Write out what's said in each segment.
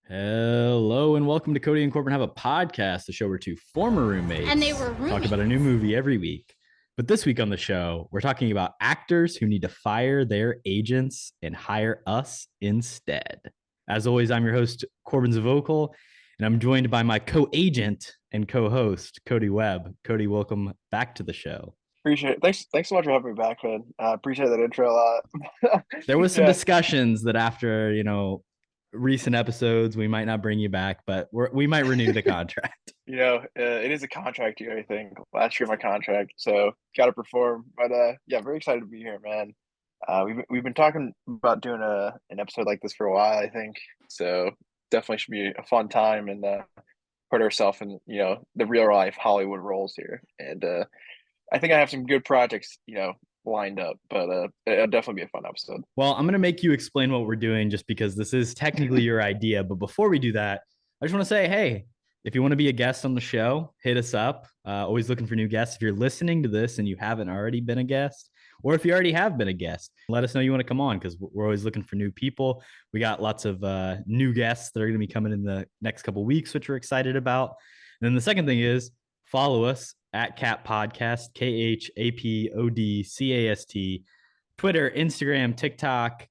Hello and welcome to Kody and Korbin Have a Podcast, the show where two former roommates And they were roommates. talk about a new movie every week. But this week on the show, we're talking about actors who need to fire their agents and hire us instead. As always, I'm your host, Korbin Zvokel, and I'm joined by my co-agent and co-host, Kody Webb. Kody, welcome back to the show. Appreciate it. Thanks so much for having me back, man. Appreciate that intro a lot. There was some discussions that after, recent episodes, we might not bring you back, but we might renew the contract. It is a contract year, I think. Last year, my contract, so got to perform. But yeah, very excited to be here, man. We've been talking about doing an episode like this for a while, I think. So definitely should be a fun time and put ourselves in the real life Hollywood roles here. And I think I have some good projects lined up, but it'll definitely be a fun episode. Well, I'm going to make you explain what we're doing just because this is technically your idea. But before we do that, I just want to say, hey, if you want to be a guest on the show, hit us up. Always looking for new guests. If you're listening to this and you haven't already been a guest, or if you already have been a guest, let us know you want to come on because we're always looking for new people. We got lots of new guests that are going to be coming in the next couple of weeks, which we're excited about. And then the second thing is follow us at KHAP Podcast, KHAPODCAST, Twitter, Instagram, TikTok.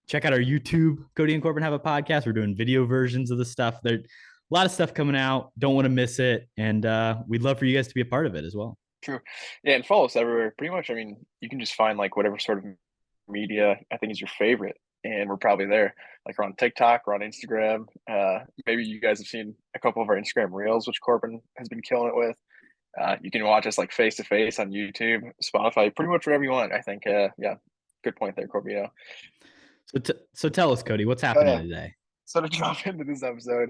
Check out our YouTube, Kody and Korbin Have a Podcast. We're doing video versions of the stuff. There's a lot of stuff coming out. Don't want to miss it. And we'd love for you guys to be a part of it as well. True. Yeah, and follow us everywhere. Pretty much, I mean, you can just find like whatever sort of media I think is your favorite. And we're probably there. Like we're on TikTok, we're on Instagram. Maybe you guys have seen a couple of our Instagram reels, which Korbin has been killing it with. You can watch us like face to face on YouTube, Spotify, pretty much whatever you want. I think, yeah, good point there, Corbino. So tell us, Kody, what's happening today? So to drop into this episode,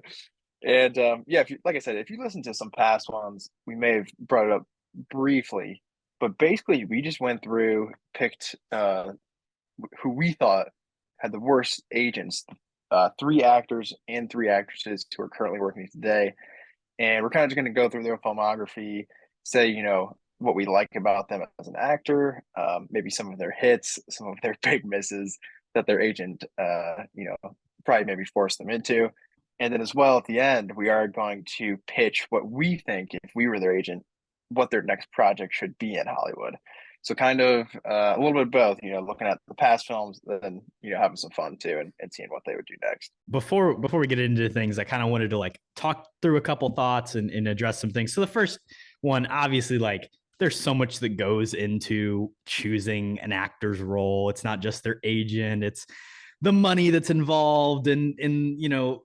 and yeah, if you, like I said, if you listen to some past ones, we may have brought it up briefly, but basically we just went through, picked who we thought had the worst agents, 3 actors and 3 actresses who are currently working today. And we're kind of just going to go through their filmography, say, what we like about them as an actor, maybe some of their hits, some of their big misses that their agent, probably maybe forced them into. And then as well, at the end, we are going to pitch what we think, if we were their agent, what their next project should be in Hollywood. So kind of a little bit of both, looking at the past films, then, having some fun too and seeing what they would do next. Before we get into things, I kind of wanted to like talk through a couple thoughts and address some things. So the first one, obviously, like there's so much that goes into choosing an actor's role. It's not just their agent, it's the money that's involved and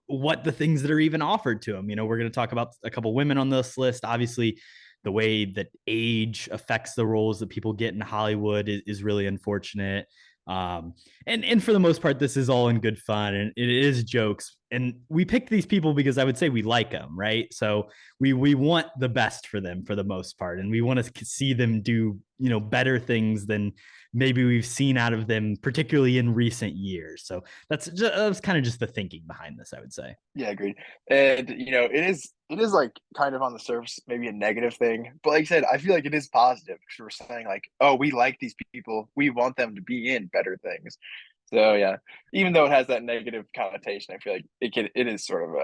what the things that are even offered to them. We're going to talk about a couple women on this list. Obviously, the way that age affects the roles that people get in Hollywood is really unfortunate. And for the most part, this is all in good fun and it is jokes. And we picked these people because I would say we like them, right? So we want the best for them for the most part. And we want to see them do, better things than maybe we've seen out of them, particularly in recent years. So that's kind of just the thinking behind this, I would say. Yeah, agreed. And it is like kind of on the surface, maybe a negative thing, but like I said, I feel like it is positive because we're saying like, oh, we like these people, we want them to be in better things. So yeah, even though it has that negative connotation, I feel like it is sort of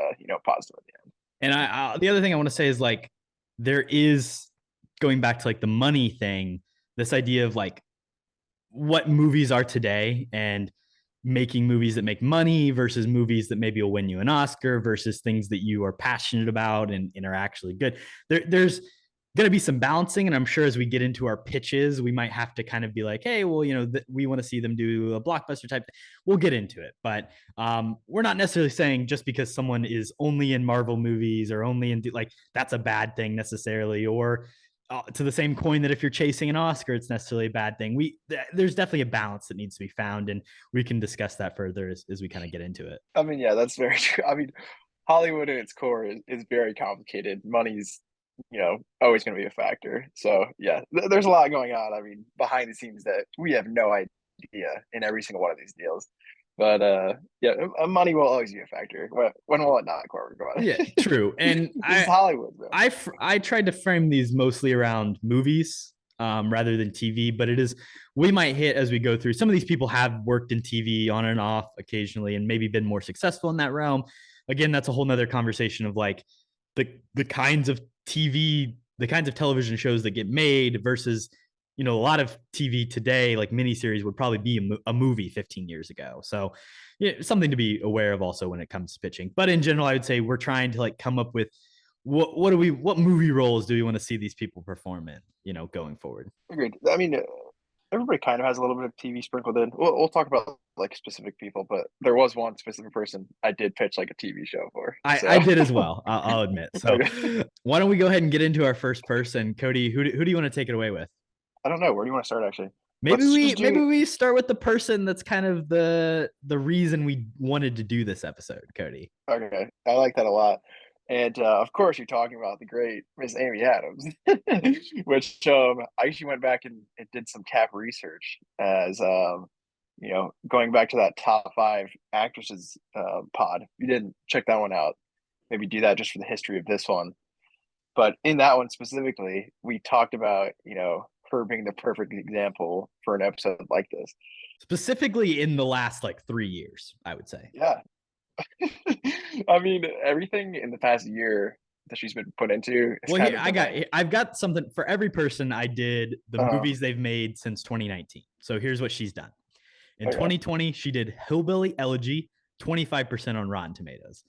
positive at the end. And the other thing I want to say is like there is, going back to like the money thing, this idea of like what movies are today and making movies that make money versus movies that maybe will win you an Oscar versus things that you are passionate about and are actually good. There's going to be some balancing. And I'm sure as we get into our pitches, we might have to kind of be like, hey, well, we want to see them do a blockbuster type thing. We'll get into it. But we're not necessarily saying just because someone is only in Marvel movies or only in like, that's a bad thing necessarily, or to the same coin that if you're chasing an Oscar, it's necessarily a bad thing. There's definitely a balance that needs to be found, and we can discuss that further as we kind of get into it. I mean, yeah, that's very true. I mean, Hollywood at its core is very complicated. Money's, always going to be a factor. So yeah, there's a lot going on. I mean, behind the scenes that we have no idea in every single one of these deals. But yeah, money will always be a factor. When will it not, Corbin? Yeah, true. And it's Hollywood, bro. I tried to frame these mostly around movies rather than TV, but we might hit as we go through. Some of these people have worked in TV on and off occasionally and maybe been more successful in that realm. again, that's a whole nother conversation of like the kinds of TV, the kinds of television shows that get made versus, a lot of TV today, like miniseries, would probably be a movie 15 years ago. So yeah, something to be aware of also when it comes to pitching. But in general, I would say we're trying to like come up with what movie roles do we want to see these people perform in, going forward. Agreed. I mean, everybody kind of has a little bit of TV sprinkled in. We'll talk about like specific people, but there was one specific person I did pitch like a TV show for. I did as well. I'll admit. So Okay. why don't we go ahead and get into our first person, Kody? Who do you want to take it away with? I don't know. Where do you want to start, actually? Maybe Let's we just maybe do. we start with the person that's kind of the reason we wanted to do this episode, Kody. Okay, I like that a lot. And of course, you're talking about the great Miss Amy Adams, which I actually went back and did some KHAP research as going back to that top 5 actresses pod. If you didn't check that one out, maybe do that just for the history of this one. But in that one specifically, we talked about her being the perfect example for an episode like this. Specifically in the last like 3 years, I would say. Yeah, I mean, everything in the past year that she's been put into. Well, here I've got something for every person. I did the movies they've made since 2019. So here's what she's done. In 2020, she did Hillbilly Elegy, 25% on Rotten Tomatoes.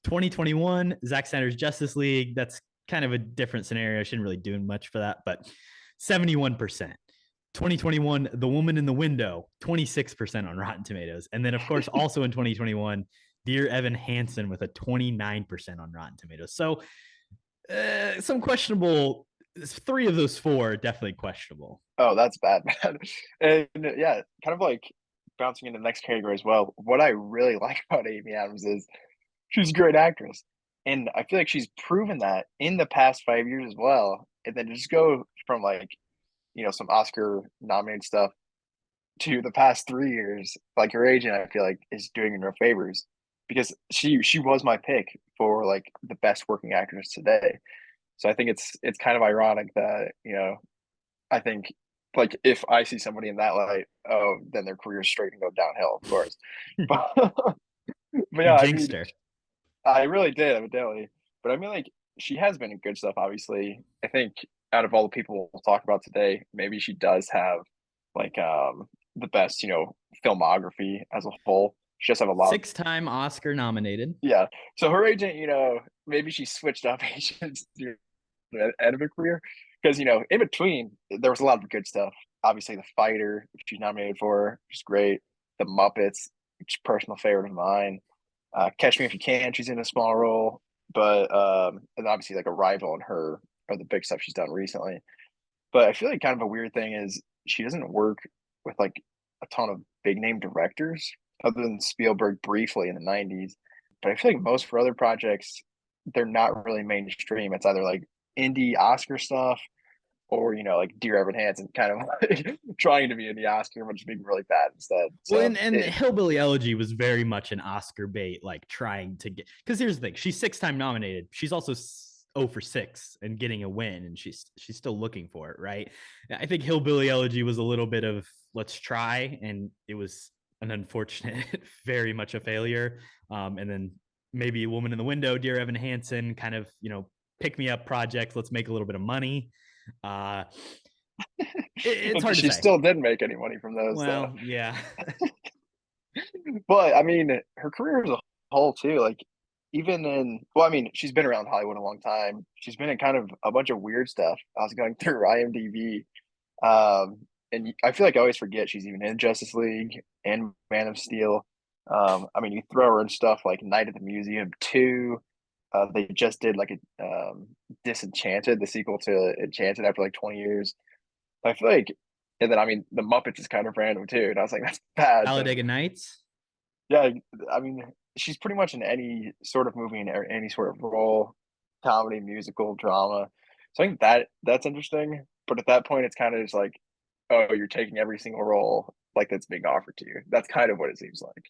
2021, Zack Snyder's Justice League. That's kind of a different scenario. She didn't really do much for that, but 71%. 2021, The Woman in the Window, 26% on Rotten Tomatoes. And then, of course, also in 2021, Dear Evan Hansen with a 29% on Rotten Tomatoes. So some questionable, 3 of those 4 definitely questionable. Oh, that's bad. And yeah, kind of like bouncing into the next category as well. What I really like about Amy Adams is she's a great actress. And I feel like she's proven that in the past 5 years as well. And then just go from like, some Oscar nominated stuff to the past 3 years, like her agent, I feel like is doing her favors because she was my pick for like the best working actress today. So I think it's kind of ironic that, I think like if I see somebody in that light, oh, then their career's straight and go downhill, of course. But, but You yeah, I jinxed mean, her. I really did, evidently. But I mean, like, she has been in good stuff, obviously. I think out of all the people we'll talk about today, maybe she does have like the best, filmography as a whole. She does have a lot of 6-time Oscar nominated. yeah. So her agent, maybe she switched up agents through the end of her career. Because, in between, there was a lot of good stuff. Obviously, The Fighter, which she's nominated for, which is great. The Muppets, which is a personal favorite of mine. Catch Me If You Can, she's in a small role, but and obviously like Arrival and her are the big stuff she's done recently. But I feel like kind of a weird thing is she doesn't work with like a ton of big name directors other than Spielberg briefly in the 90s. But I feel like most of her other projects, they're not really mainstream. It's either like indie Oscar stuff or like Dear Evan Hansen kind of like trying to be in the Oscar but just being really bad instead. So Well, and Hillbilly Elegy was very much an Oscar bait, like trying to get. Because here's the thing: she's 6-time nominated. She's also 0 for 6 and getting a win, and she's still looking for it, right? I think Hillbilly Elegy was a little bit of let's try, and it was an unfortunate, very much a failure. And then maybe A Woman in the Window, Dear Evan Hansen, kind of pick me up projects. Let's make a little bit of money. It's hard to say. She still didn't make any money from those. Well, yeah. But I mean, her career as a whole too. Like even I mean, she's been around Hollywood a long time. She's been in kind of a bunch of weird stuff. I was going through IMDb, and I feel like I always forget she's even in Justice League and Man of Steel. I mean, you throw her in stuff like Night at the Museum 2. They just did like a Disenchanted, the sequel to Enchanted after like 20 years. I feel like, and then I mean, the Muppets is kind of random too. And I was like, that's bad. Talladega Nights. Yeah, I mean, she's pretty much in any sort of movie and any sort of role, comedy, musical, drama. So I think that's interesting. But at that point, it's kind of just like, oh, you're taking every single role like that's being offered to you. That's kind of what it seems like.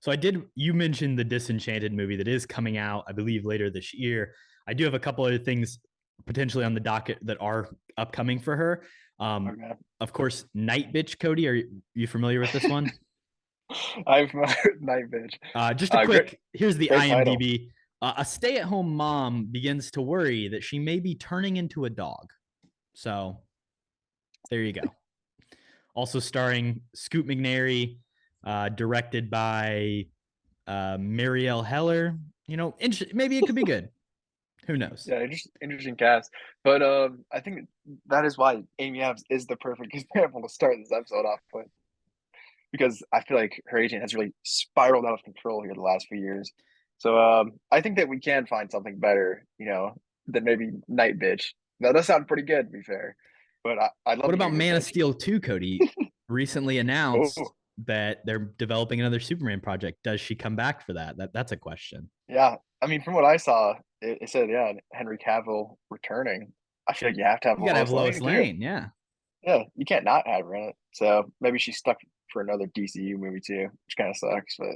So you mentioned the Disenchanted movie that is coming out, I believe, later this year. I do have a couple other things potentially on the docket that are upcoming for her. Okay. Of course, Night Bitch, Kody. Are you familiar with this one? I've night bitch. Just a Great, quick, here's the great title. IMDb. A stay-at-home mom begins to worry that she may be turning into a dog. So there you go. Also starring Scoot McNairy, directed by Marielle Heller. You know, maybe it could be good. Who knows? Yeah, interesting cast. But I think that is why Amy Adams is the perfect example to start this episode off with, because I feel like her agent has really spiraled out of control here the last few years. So I think that we can find something better, than maybe Night Bitch. That does sound pretty good, to be fair. But I'd love What to hear about your Man of pitch. Steel 2, Cody? Recently announced Oh, that they're developing another Superman project. Does she come back for that? That's a question. yeah. I mean, from what I saw, it said, yeah, Henry Cavill returning. I feel like you have to have You gotta have Lois Lois Lane too. Lane, yeah. Yeah, you can't not have her in it. So maybe she's stuck for another DCU movie too, which kind of sucks. But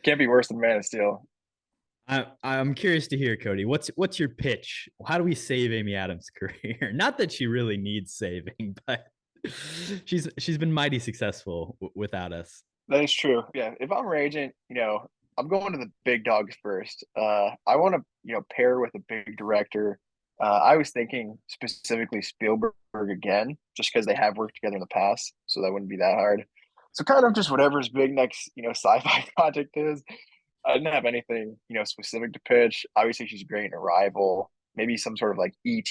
can't be worse than Man of Steel. I'm curious to hear, Cody. What's your pitch? How do we save Amy Adams' career? Not that she really needs saving, but she's been mighty successful without us. That is true. Yeah, if I'm her agent, I'm going to the big dogs first. I want to, pair with a big director. I was thinking specifically Spielberg again, just because they have worked together in the past, so that wouldn't be that hard. So kind of just whatever's big next, sci-fi project is. I didn't have anything, specific to pitch. Obviously, she's great in Arrival. Maybe some sort of like ET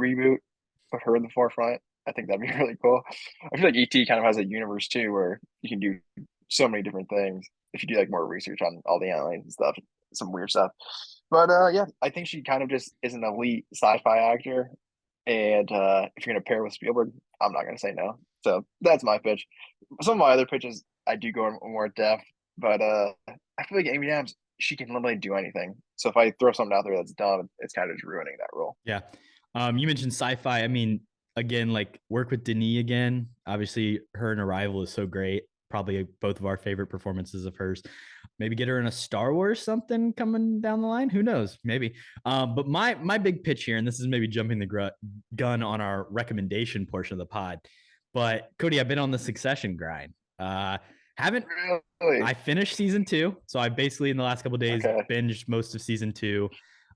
reboot with her in the forefront. I think that'd be really cool. I feel like ET kind of has a universe too, where you can do so many different things if you do like more research on all the aliens and stuff, some weird stuff. But yeah, I think she kind of just is an elite sci-fi actor. And if you're gonna pair with Spielberg, I'm not gonna say no. So that's my pitch. Some of my other pitches I do go in more depth, but I feel like Amy Adams, she can literally do anything. So if I throw something out there that's dumb, it's kind of just ruining that role. Yeah. You mentioned sci-fi. I mean, again, like work with Denis again. Obviously, her in Arrival is so great. Probably both of our favorite performances of hers. Maybe get her in a Star Wars something coming down the line. Who knows? Maybe. But my big pitch here, and this is maybe jumping the gun on our recommendation portion of the pod. But Cody, I've been on the Succession grind. Haven't Really? I finished season 2, so I basically in the last couple of days Okay. binged most of season 2.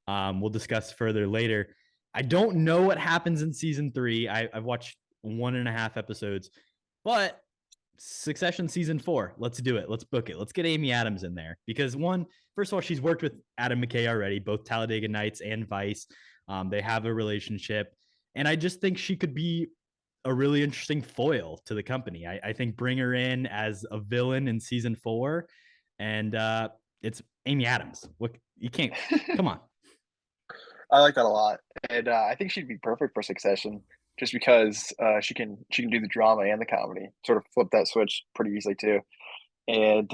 We'll discuss further later. I don't know what happens in season 3. I've watched 1.5 episodes, but Succession season 4. Let's do it. Let's book it. Let's get Amy Adams in there because first of all, she's worked with Adam McKay already, both Talladega Nights and Vice. They have a relationship, and I just think she could be a really interesting foil to the company. I think bring her in as a villain in season 4, and it's Amy Adams. What you can't come on. I like that a lot, and I think she'd be perfect for Succession, just because she can do the drama and the comedy, sort of flip that switch pretty easily too. And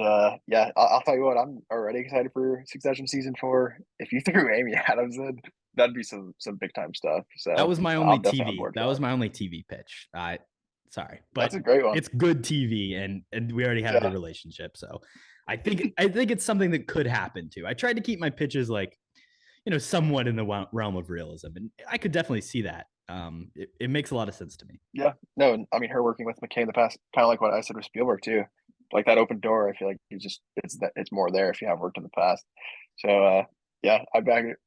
yeah, I'll tell you what, I'm already excited for Succession season 4. If you threw Amy Adams in, that'd be some big time stuff. That So was my only I'm definitely on TV. board That for was that. my only TV pitch. Sorry, That's but a great one. it's good TV, and we already have the Yeah, relationship. So I think it's something that could happen too. I tried to keep my pitches like somewhat in the realm of realism, and I could definitely see that. It makes a lot of sense to me. yeah. No, I mean her working with McKay in the past, kind of like what I said with Spielberg too. Like that open door, I feel like it's more there if you have worked in the past. So yeah, I back it.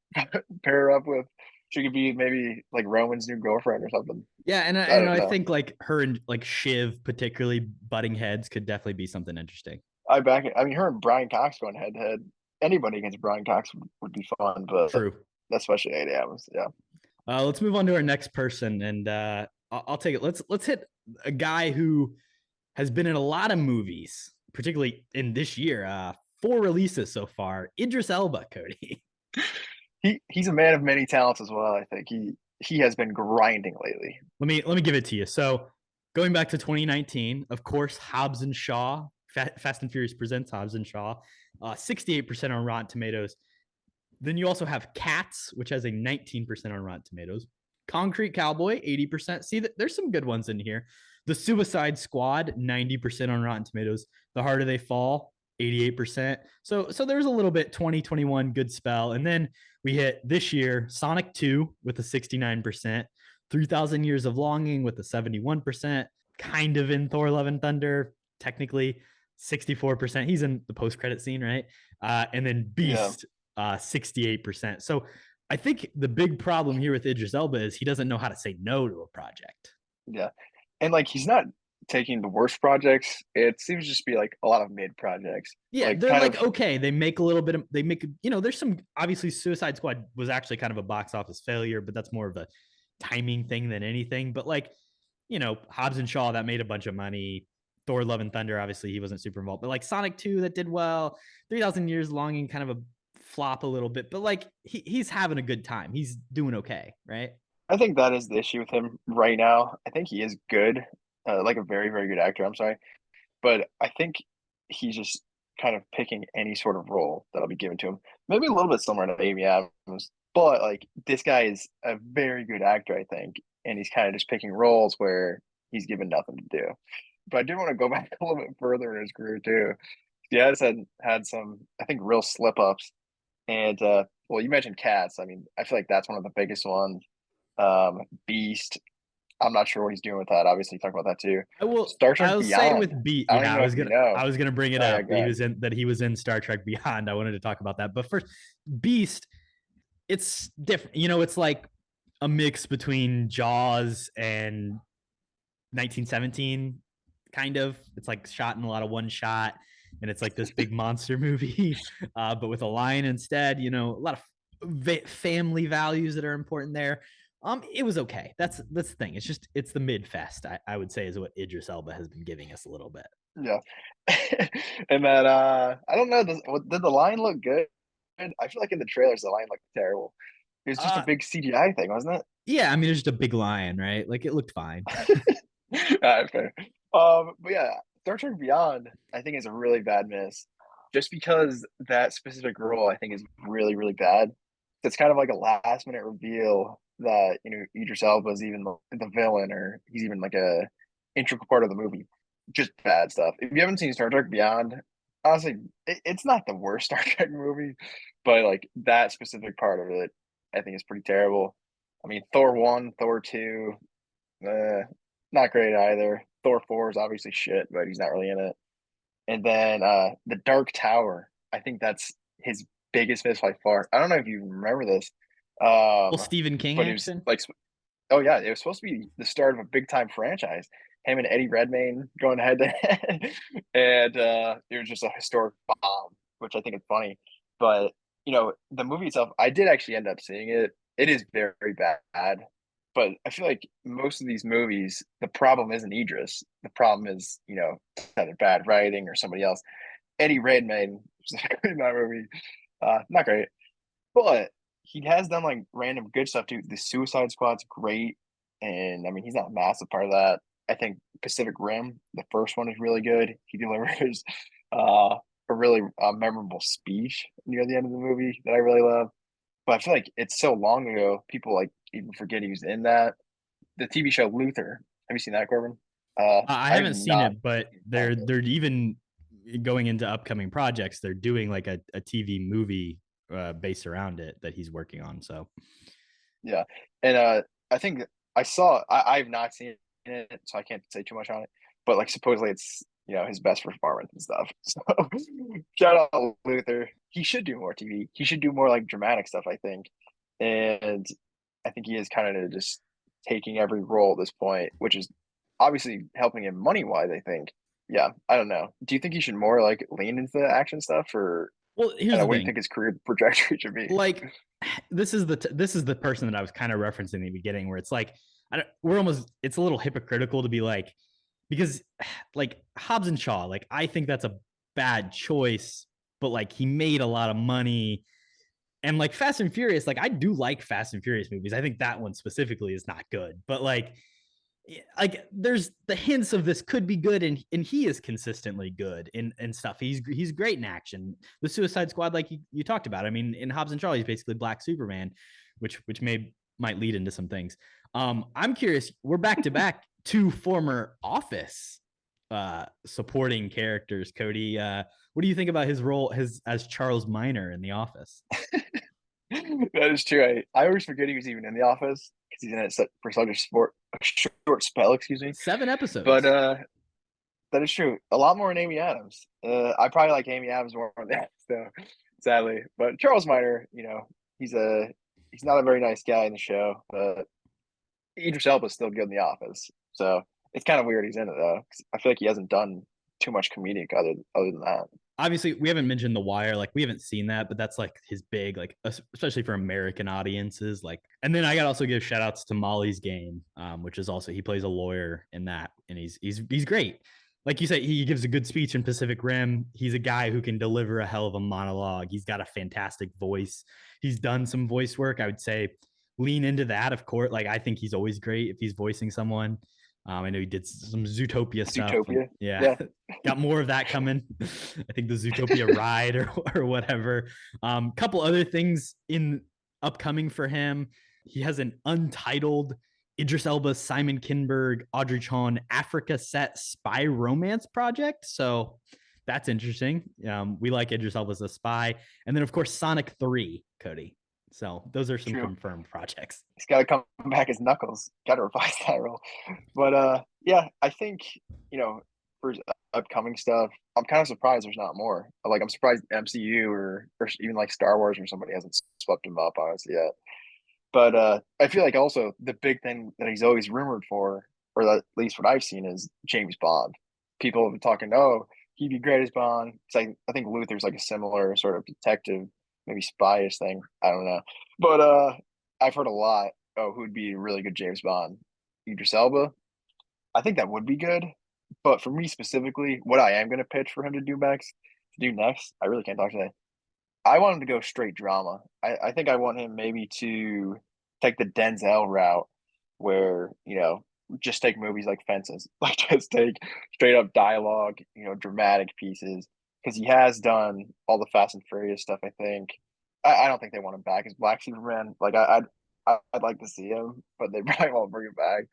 Pair her up with, she could be maybe like Roman's new girlfriend or something. Yeah, and I I don't know. think like her and like Shiv particularly butting heads could definitely be something interesting. I back it. I mean, her and Brian Cox going head to head. Anybody against Brian Cox would be fun, but True. especially Amy Adams. Yeah. Let's move on to our next person, and I'll take it. Let's hit a guy who has been in a lot of movies, particularly in this year. 4 releases so far. Idris Elba, Cody. He's a man of many talents as well. I think he has been grinding lately. Let me give it to you. So going back to 2019, of course, Hobbs and Shaw, Fast and Furious presents Hobbs and Shaw, 68% on Rotten Tomatoes. Then you also have Cats, which has a 19% on Rotten Tomatoes. Concrete Cowboy, 80%. See, there's some good ones in here. The Suicide Squad, 90% on Rotten Tomatoes. The Harder They Fall, 88%. So there's a little bit 2021 good spell. And then we hit this year Sonic 2 with a 69%, 3000 Years of Longing with a 71%, kind of in Thor: Love and Thunder, technically 64%. He's in the post-credit scene, right? And then Yeah, Beast, 68%. So I think the big problem here with Idris Elba is he doesn't know how to say no to a project. yeah, and like he's not taking the worst projects. It seems to just be like a lot of mid projects, Yeah, like they're kind like of. okay. They make a little bit of, they make, there's some, obviously Suicide Squad was actually kind of a box office failure, but that's more of a timing thing than anything. But like, Hobbs and Shaw, that made a bunch of money. Thor: Love and Thunder, obviously he wasn't super involved, but like Sonic 2, that did well. 3,000 Years Longing, kind of a flop a little bit, but like he's having a good time. He's doing okay, right? I think that is the issue with him right now. I think he is good, like a very very good actor. I'm sorry, but I think he's just kind of picking any sort of role that'll be given to him. Maybe a little bit similar to Amy Adams, but like this guy is a very good actor, I think, and he's kind of just picking roles where he's given nothing to do. But I do want to go back a little bit further in his career too. He has had some, I think, real slip ups. And well, you mentioned Cats. I mean, I feel like that's one of the biggest ones. Beast. I'm not sure what he's doing with that. Obviously, talk about that too. I will. Star Trek I'll say Beyond. with Beat. I don't Yeah, even know if you know. I was gonna bring it Oh yeah, up. go ahead. He was in Star Trek Beyond. I wanted to talk about that, but first, Beast. It's different. It's like a mix between Jaws and 1917, kind of. It's like shot in a lot of one shot, and it's like this big monster movie, but with a lion instead. A lot of family values that are important there. It was okay. That's the thing. It's the mid fest. I would say is what Idris Elba has been giving us a little bit. Yeah. And then I don't know. Did the line look good? I feel like in the trailers the line looked terrible. It was just a Uh, big CGI thing, wasn't yeah. I mean, it's just a big lion, right? Like it looked fine. it? Fair. But yeah, Star Trek Beyond, I think is a really bad miss. Just because that specific role I think is really, really bad. It's kind of like a last minute reveal that, Idris Elba is even the villain or he's even like a integral part of the movie. Just bad stuff. If you haven't seen Star Trek Beyond, honestly, it's not the worst Star Trek movie, but like that specific part of it, I think is pretty terrible. I mean, Thor 1, Thor 2, uh, not great either. Thor 4 is obviously shit, but he's not really in it. And then the Dark Tower, I think that's his biggest miss by far. I don't know if you remember this, Well, Stephen King but it was action. like, oh yeah, it was supposed to be the start of a big time franchise. Him and Eddie Redmayne going head to head, and it was just a historic bomb, which I think is funny. But the movie itself, I did actually end up seeing it. It is very bad, but I feel like most of these movies, the problem isn't Idris. The problem is, either bad writing or somebody else. Eddie Redmayne was in that movie, not great, but he has done like random good stuff too. The Suicide Squad's great, and I mean he's not a massive part of that. I think Pacific Rim, the first one, is really good. He delivers a really memorable speech near the end of the movie that I really love. But I feel like it's so long ago, people like even forget he was in that. The TV show Luther. Have you seen that, Corbin? I I have haven't seen not it, but seen all of it. they're even going into upcoming projects. They're doing like a TV movie based around it that he's working on. So Yeah, and I think I've not seen it, so I can't say too much on it. But like supposedly it's his best performance and stuff. So shout out Luther. He should do more TV. He should do more like dramatic stuff, I think. And I think he is kind of just taking every role at this point, which is obviously helping him money wise, I think. Yeah, I don't know. Do you think he should more like lean into the action stuff, or well, I here's don't know, the what do you thing. think his career trajectory should be? Like this is the person that I was kind of referencing in the beginning, where it's like we're almost, it's a little hypocritical to be like, because like Hobbs and Shaw, like I think that's a bad choice, but like he made a lot of money. And like Fast and Furious, like I do like Fast and Furious movies. I think that one specifically is not good, but like there's the hints of this could be good, and he is consistently good in stuff. He's great in action. The Suicide Squad, like you talked about. I mean, in Hobbs and Shaw, he's basically Black Superman, which might lead into some things. I'm curious. We're back to back two former Office supporting characters. Kody, what do you think about his role as Charles Minor in The Office? That is true. I always forget he was even in the office because he's in it for such a short spell, excuse me. 7 But episodes. that is true. A lot more than Amy Adams. I probably like Amy Adams more than that, so sadly. But Charles Minor, he's a he's not a very nice guy in the show, but Idris Elba is still good in The Office. So it's kind of weird he's in it though. 'Cause I feel like he hasn't done too much comedic other than that. Obviously, we haven't mentioned The Wire. Like, we haven't seen that, but that's like his big, like, especially for American audiences. Like, and then I got to also give shout outs to Molly's Game, which is also, he plays a lawyer in that, and he's great. Like you said, he gives a good speech in Pacific Rim. He's a guy who can deliver a hell of a monologue. He's got a fantastic voice. He's done some voice work. I would say lean into that, of course. Like, I think he's always great if he's voicing someone. I know he did some Zootopia stuff. Zootopia. Yeah. Got more of that coming. I think the Zootopia ride or whatever. Couple other things in upcoming for him. He has an Untitled Idris Elba, Simon Kinberg, Audrey Chon Africa set spy romance project. So that's interesting. We like Idris Elba as a spy. And then, of course, Sonic 3, Kody. So those are some confirmed projects. He's got to come back as Knuckles. Got to revise that role. But yeah, I think for his upcoming stuff, I'm kind of surprised there's not more. Like, I'm surprised MCU or even like Star Wars or somebody hasn't swept him up honestly yet. But I feel like also the big thing that he's always rumored for, or at least what I've seen, is James Bond. People have been talking, oh, he'd be great as Bond. I think Luther's like a similar sort of detective, maybe spyish thing. I don't know. But I've heard a lot. Oh, who'd be a really good James Bond? Idris Elba. I think that would be good. But for me specifically, what I am going to pitch for him to do next, I really can't talk today. I want him to go straight drama. I think I want him maybe to take the Denzel route where, just take movies like Fences, like just take straight up dialogue, dramatic pieces. Because he has done all the Fast and Furious stuff, I think. I don't think they want him back as Black Superman. Like, I'd like to see him, but they probably won't bring him back.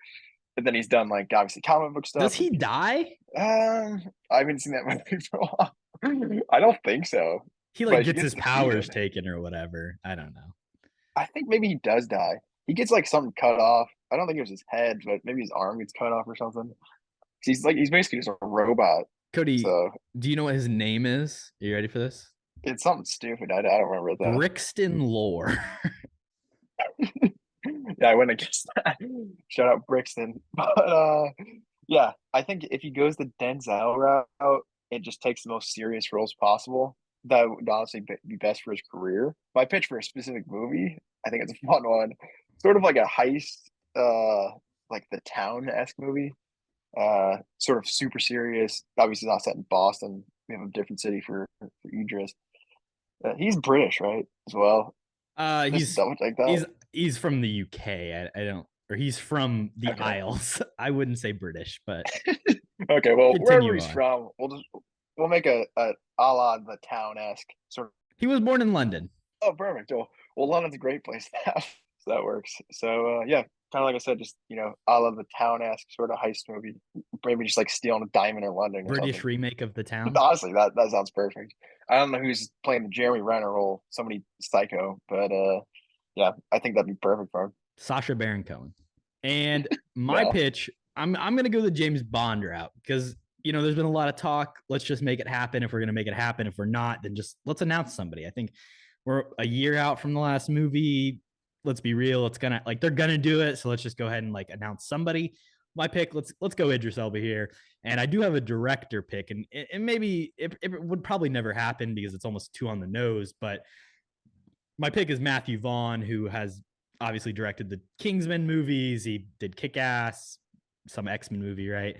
But then he's done, like, obviously comic book stuff. Does he die? I haven't seen that movie for a while. I don't think so. He like gets his powers taken or whatever. I don't know. I think maybe he does die. He gets like something cut off. I don't think it was his head, but maybe his arm gets cut off or something. He's basically just a robot. Cody, so, do you know what his name is? Are you ready for this? It's something stupid. I don't remember that. Brixton Lore. Yeah, I wouldn't have guessed that. Shout out Brixton. But yeah, I think if he goes the Denzel route, it just takes the most serious roles possible. That would honestly be best for his career. My pitch for a specific movie, I think it's a fun one. Sort of like a heist, like The Town-esque movie. Sort of super serious. Obviously not set in Boston. We have a different city for Idris. He's British, right? As well. He's from the UK. I don't, or he's from the Isles. I wouldn't say British, but okay. Well, wherever he's from, we'll make a la The Town-esque sort of. He was born in London. Oh, perfect. Well, London's a great place to have, so that works. So yeah, kind of like I said, just a la The Town-esque sort of heist movie. Maybe just like stealing a diamond in London. British remake of The Town. Honestly, that sounds perfect. I don't know who's playing the Jeremy Renner role. Somebody psycho, but yeah, I think that'd be perfect for him. Sacha Baron Cohen. And my pitch, I'm gonna go the James Bond route because there's been a lot of talk. Let's just make it happen. If we're gonna make it happen, if we're not, then just let's announce somebody. I think we're a year out from the last movie. Let's be real. It's gonna they're gonna do it. So let's just go ahead and announce somebody. My pick. Let's go Idris Elba here. And I do have a director pick, and maybe it would probably never happen because it's almost too on the nose. But my pick is Matthew Vaughn, who has obviously directed the Kingsman movies. He did Kick-Ass, some X-Men movie, right?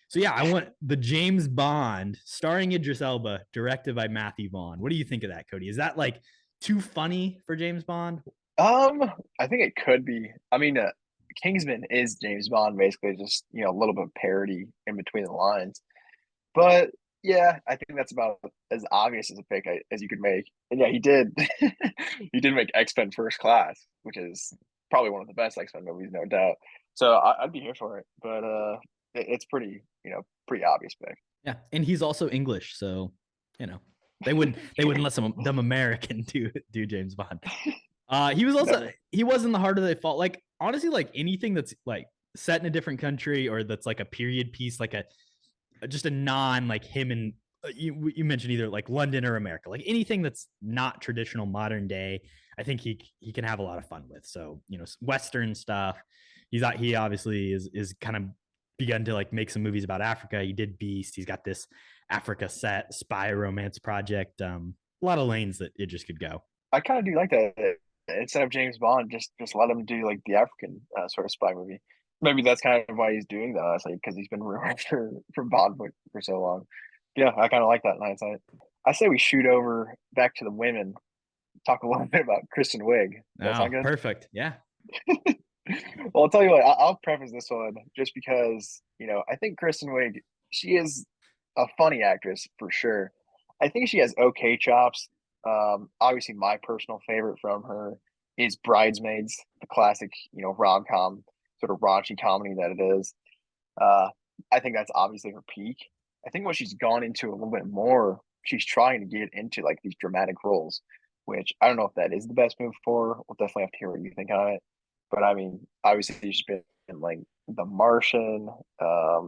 So yeah, I want the James Bond starring Idris Elba, directed by Matthew Vaughn. What do you think of that, Cody? Is that too funny for James Bond? I think it could be. I mean, Kingsman is James Bond, basically just a little bit of parody in between the lines. But yeah, I think that's about as obvious as a pick as you could make. And yeah, he did. He did make X-Men First Class, which is probably one of the best X-Men movies, no doubt. So I'd be here for it. But it's pretty, pretty obvious pick. Yeah, and he's also English, so they wouldn't let some dumb American do James Bond. He was in The Heart of the Fall. Honestly, anything that's set in a different country, or that's like a period piece, like a just a non like him and you mentioned either like London or America, like anything that's not traditional modern day. I think he can have a lot of fun with. So Western stuff. He obviously is kind of begun to like make some movies about Africa. He did Beast. He's got this Africa set spy romance project. A lot of lanes that it just could go. I kind of do like that. Instead of James Bond, just let him do like the African sort of spy movie. Maybe that's kind of why he's doing that, honestly, because he's been rumored for Bond for so long. Yeah, I kind of like that in hindsight. I say we shoot over back to the women, talk a little bit about Kristen Wiig. That Oh, sound good? perfect. Yeah. Well, I'll tell you what, I'll preface this one just because, I think Kristen Wiig, she is a funny actress for sure. I think she has okay chops. Obviously, my personal favorite from her is Bridesmaids, the classic, rom-com sort of raunchy comedy that it is. Uh, I think that's obviously her peak. I think what she's gone into a little bit more, she's trying to get into like these dramatic roles, which I don't know if that is the best move for her. We'll definitely have to hear what you think on it. But I mean, obviously she's been in like The Martian. I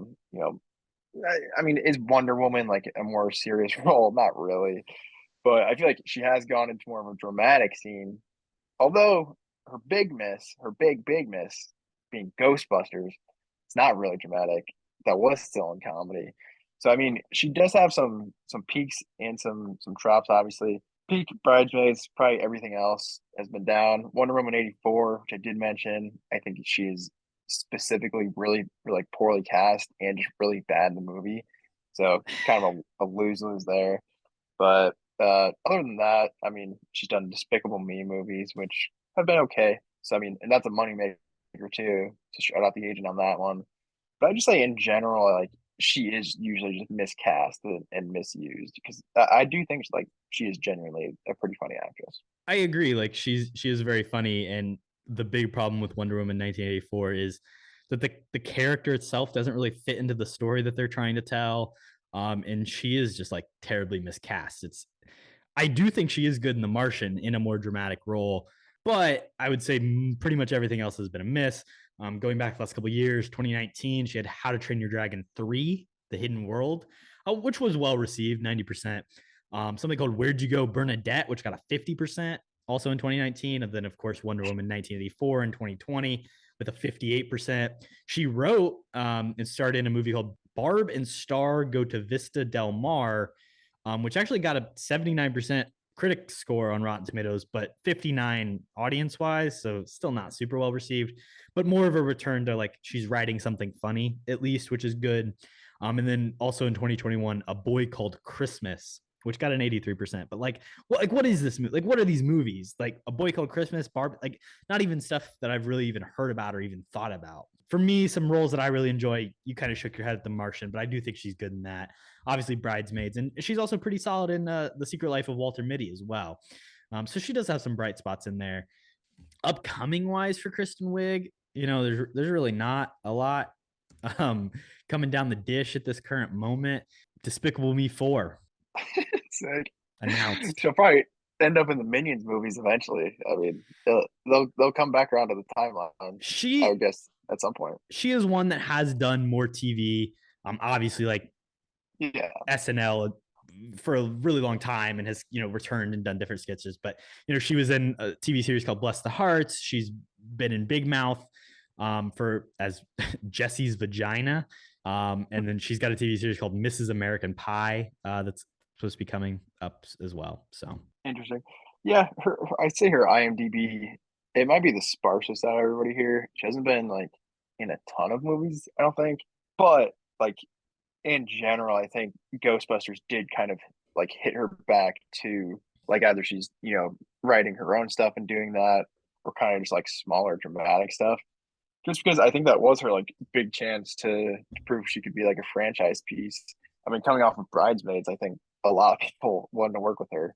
mean, is Wonder Woman like a more serious role? Not really, but I feel like she has gone into more of a dramatic scene. Although her big miss, being Ghostbusters, it's not really dramatic. That was still in comedy. So I mean, she does have some peaks and some drops. Obviously, peak Bridesmaids, probably everything else has been down. Wonder Woman 84, which I did mention, I think she is specifically really, really like poorly cast and just really bad in the movie. So kind of a lose lose there. But other than that, I mean, she's done Despicable Me movies, which have been okay. So I mean, and that's a moneymaker too. So shout out the agent on that one. But I just say in general, like she is usually just miscast and misused because I do think like she is genuinely a pretty funny actress. I agree. Like she is very funny, and the big problem with Wonder Woman 1984 is that the character itself doesn't really fit into the story that they're trying to tell. And she is just like terribly miscast. I do think she is good in The Martian in a more dramatic role, but I would say pretty much everything else has been a miss. Going back the last couple of years, 2019, she had How to Train Your Dragon 3, The Hidden World, which was well received, 90%. Something called Where'd You Go, Bernadette, which got a 50% also in 2019. And then, of course, Wonder Woman 1984 in 2020 with a 58%. She wrote and starred in a movie called Barb and Star Go to Vista Del Mar, which actually got a 79% critic score on Rotten Tomatoes, but 59 audience wise. So still not super well received, but more of a return to like she's writing something funny at least, which is good. And then also in 2021, A Boy Called Christmas, which got an 83%. But what is this movie? Like, what are these movies? Like A Boy Called Christmas, Barb, like not even stuff that I've really even heard about or even thought about. For me, some roles that I really enjoy, you kind of shook your head at The Martian, but I do think she's good in that. Obviously, Bridesmaids, and she's also pretty solid in The Secret Life of Walter Mitty as well. So she does have some bright spots in there. Upcoming wise for Kristen Wiig, there's really not a lot um, coming down the dish at this current moment. Despicable Me 4 Sick. announced. She'll probably end up in the Minions movies eventually. I mean, they'll come back around to the timeline. I She would guess at some point. she is one that has done more TV. Obviously, like Yeah, SNL for a really long time and has returned and done different sketches. But she was in a TV series called Bless the Hearts. She's been in Big Mouth for as Jesse's Vagina, and then she's got a TV series called Mrs. American Pie that's supposed to be coming up as well. So interesting. Yeah, I'd say her IMDb. It might be the sparsest out of everybody here. She hasn't been like in a ton of movies, I don't think. But like in general, I think Ghostbusters did kind of like hit her back to like either she's, writing her own stuff and doing that, or kind of just like smaller dramatic stuff. Just because I think that was her like big chance to prove she could be like a franchise piece. I mean, coming off of Bridesmaids, I think a lot of people wanted to work with her,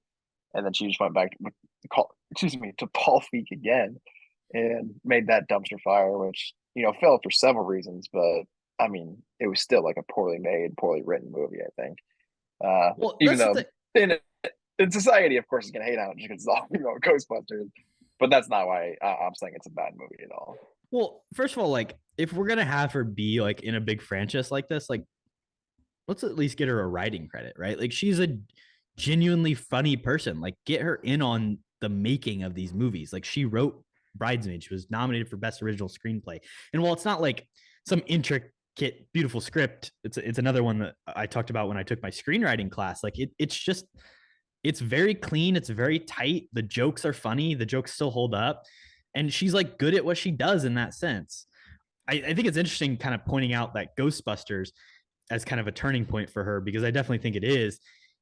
and then she just went back to Paul Feig again, and made that dumpster fire, which failed for several reasons, but I mean, it was still like a poorly made, poorly written movie. I think, well, even that's the though thing. in society, of course, is gonna hate on it just because it's all Ghostbusters, but that's not why I'm saying it's a bad movie at all. Well, first of all, like if we're gonna have her be like in a big franchise like this, like let's at least get her a writing credit, right? Like she's a genuinely funny person. Like get her in on the making of these movies. Like she wrote Bridesmaid. She was nominated for Best Original Screenplay. And while it's not like some intricate, beautiful script, it's another one that I talked about when I took my screenwriting class. Like it's just it's very clean. It's very tight. The jokes are funny. The jokes still hold up. And she's like good at what she does in that sense. I think it's interesting kind of pointing out that Ghostbusters as kind of a turning point for her because I definitely think it is.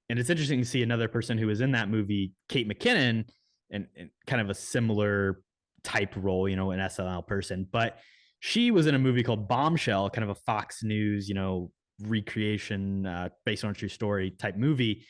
And it's interesting to see another person who was in that movie, Kate McKinnon, and kind of a similar type role, you know, an SNL person. But she was in a movie called Bombshell, kind of a Fox News, you know, recreation based on a true story type movie.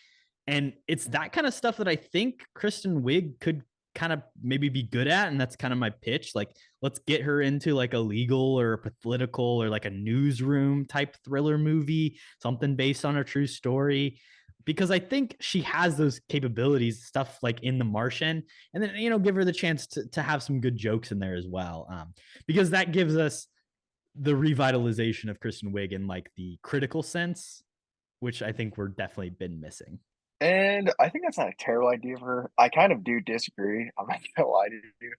And it's that kind of stuff that I think Kristen Wiig could kind of maybe be good at. And that's kind of my pitch. Like, let's get her into like a legal or a political or like a newsroom type thriller movie, something based on a true story. Because I think she has those capabilities, stuff like in The Martian, and then, you know, give her the chance to have some good jokes in there as well. Because that gives us the revitalization of Kristen Wiig in like the critical sense, which I think we're definitely been missing. And I think that's not a terrible idea for her. I kind of do disagree. I'm not gonna lie to you,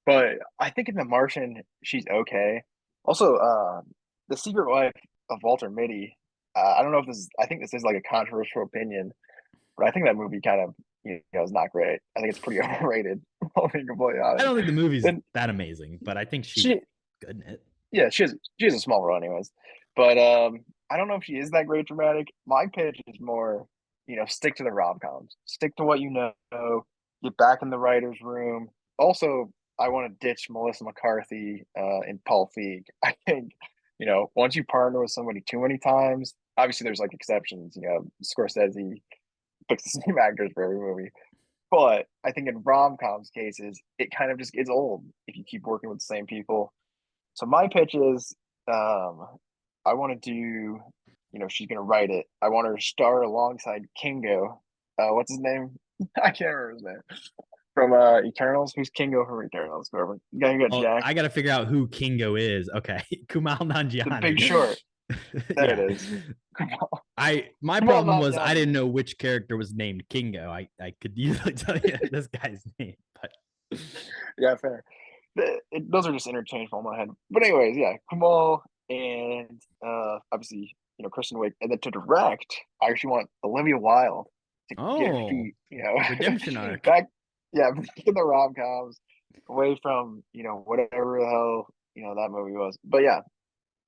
but I think in The Martian she's okay. Also, The Secret Life of Walter Mitty. I don't know if this is. I think this is like a controversial opinion, but I think that movie kind of is not great. I think it's pretty overrated. I'll be completely I honest. don't think the movie's And that amazing, but I think she's she, good in it. yeah, she has a small role anyways. But I don't know if she is that great dramatic. My pitch is more, stick to the rom-coms. Stick to what you know. Get back in the writer's room. Also, I want to ditch Melissa McCarthy and Paul Feig. I think, once you partner with somebody too many times, obviously there's like exceptions. Scorsese picks the same actors for every movie. But I think in rom-coms cases, it kind of just gets old if you keep working with the same people. So my pitch is, I want to do, she's gonna write it. I want her to star alongside Kingo. What's his name? I can't remember his name from Eternals. Who's Kingo from Eternals? Whoever. The guy who got Well, Jack. I got to figure out who Kingo is. Okay, Kumail The Big Nanjiani. Short. There Yeah, it is. my Well, problem not was I Johnny. didn't know which character was named Kingo. I could easily tell you this guy's name, but Yeah, fair. Those are just interchangeable in my head. But anyways, yeah, Kumal and obviously Kristen Wiig, and then to direct, I actually want Olivia Wilde to get her oh, feet, redemption arc. back, yeah, back in the rom coms, away from whatever the hell that movie was. But yeah,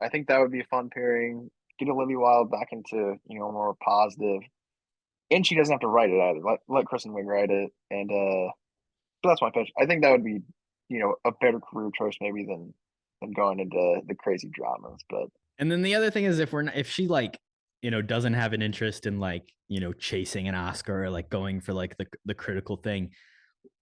I think that would be a fun pairing. Get Olivia Wilde back into more positive, and she doesn't have to write it either. Let Kristen Wiig write it, and so that's my pitch. I think that would be, a better career choice maybe than going into the crazy dramas. But And then the other thing is if she like, you know, doesn't have an interest in like, you know, chasing an Oscar or like going for like the critical thing,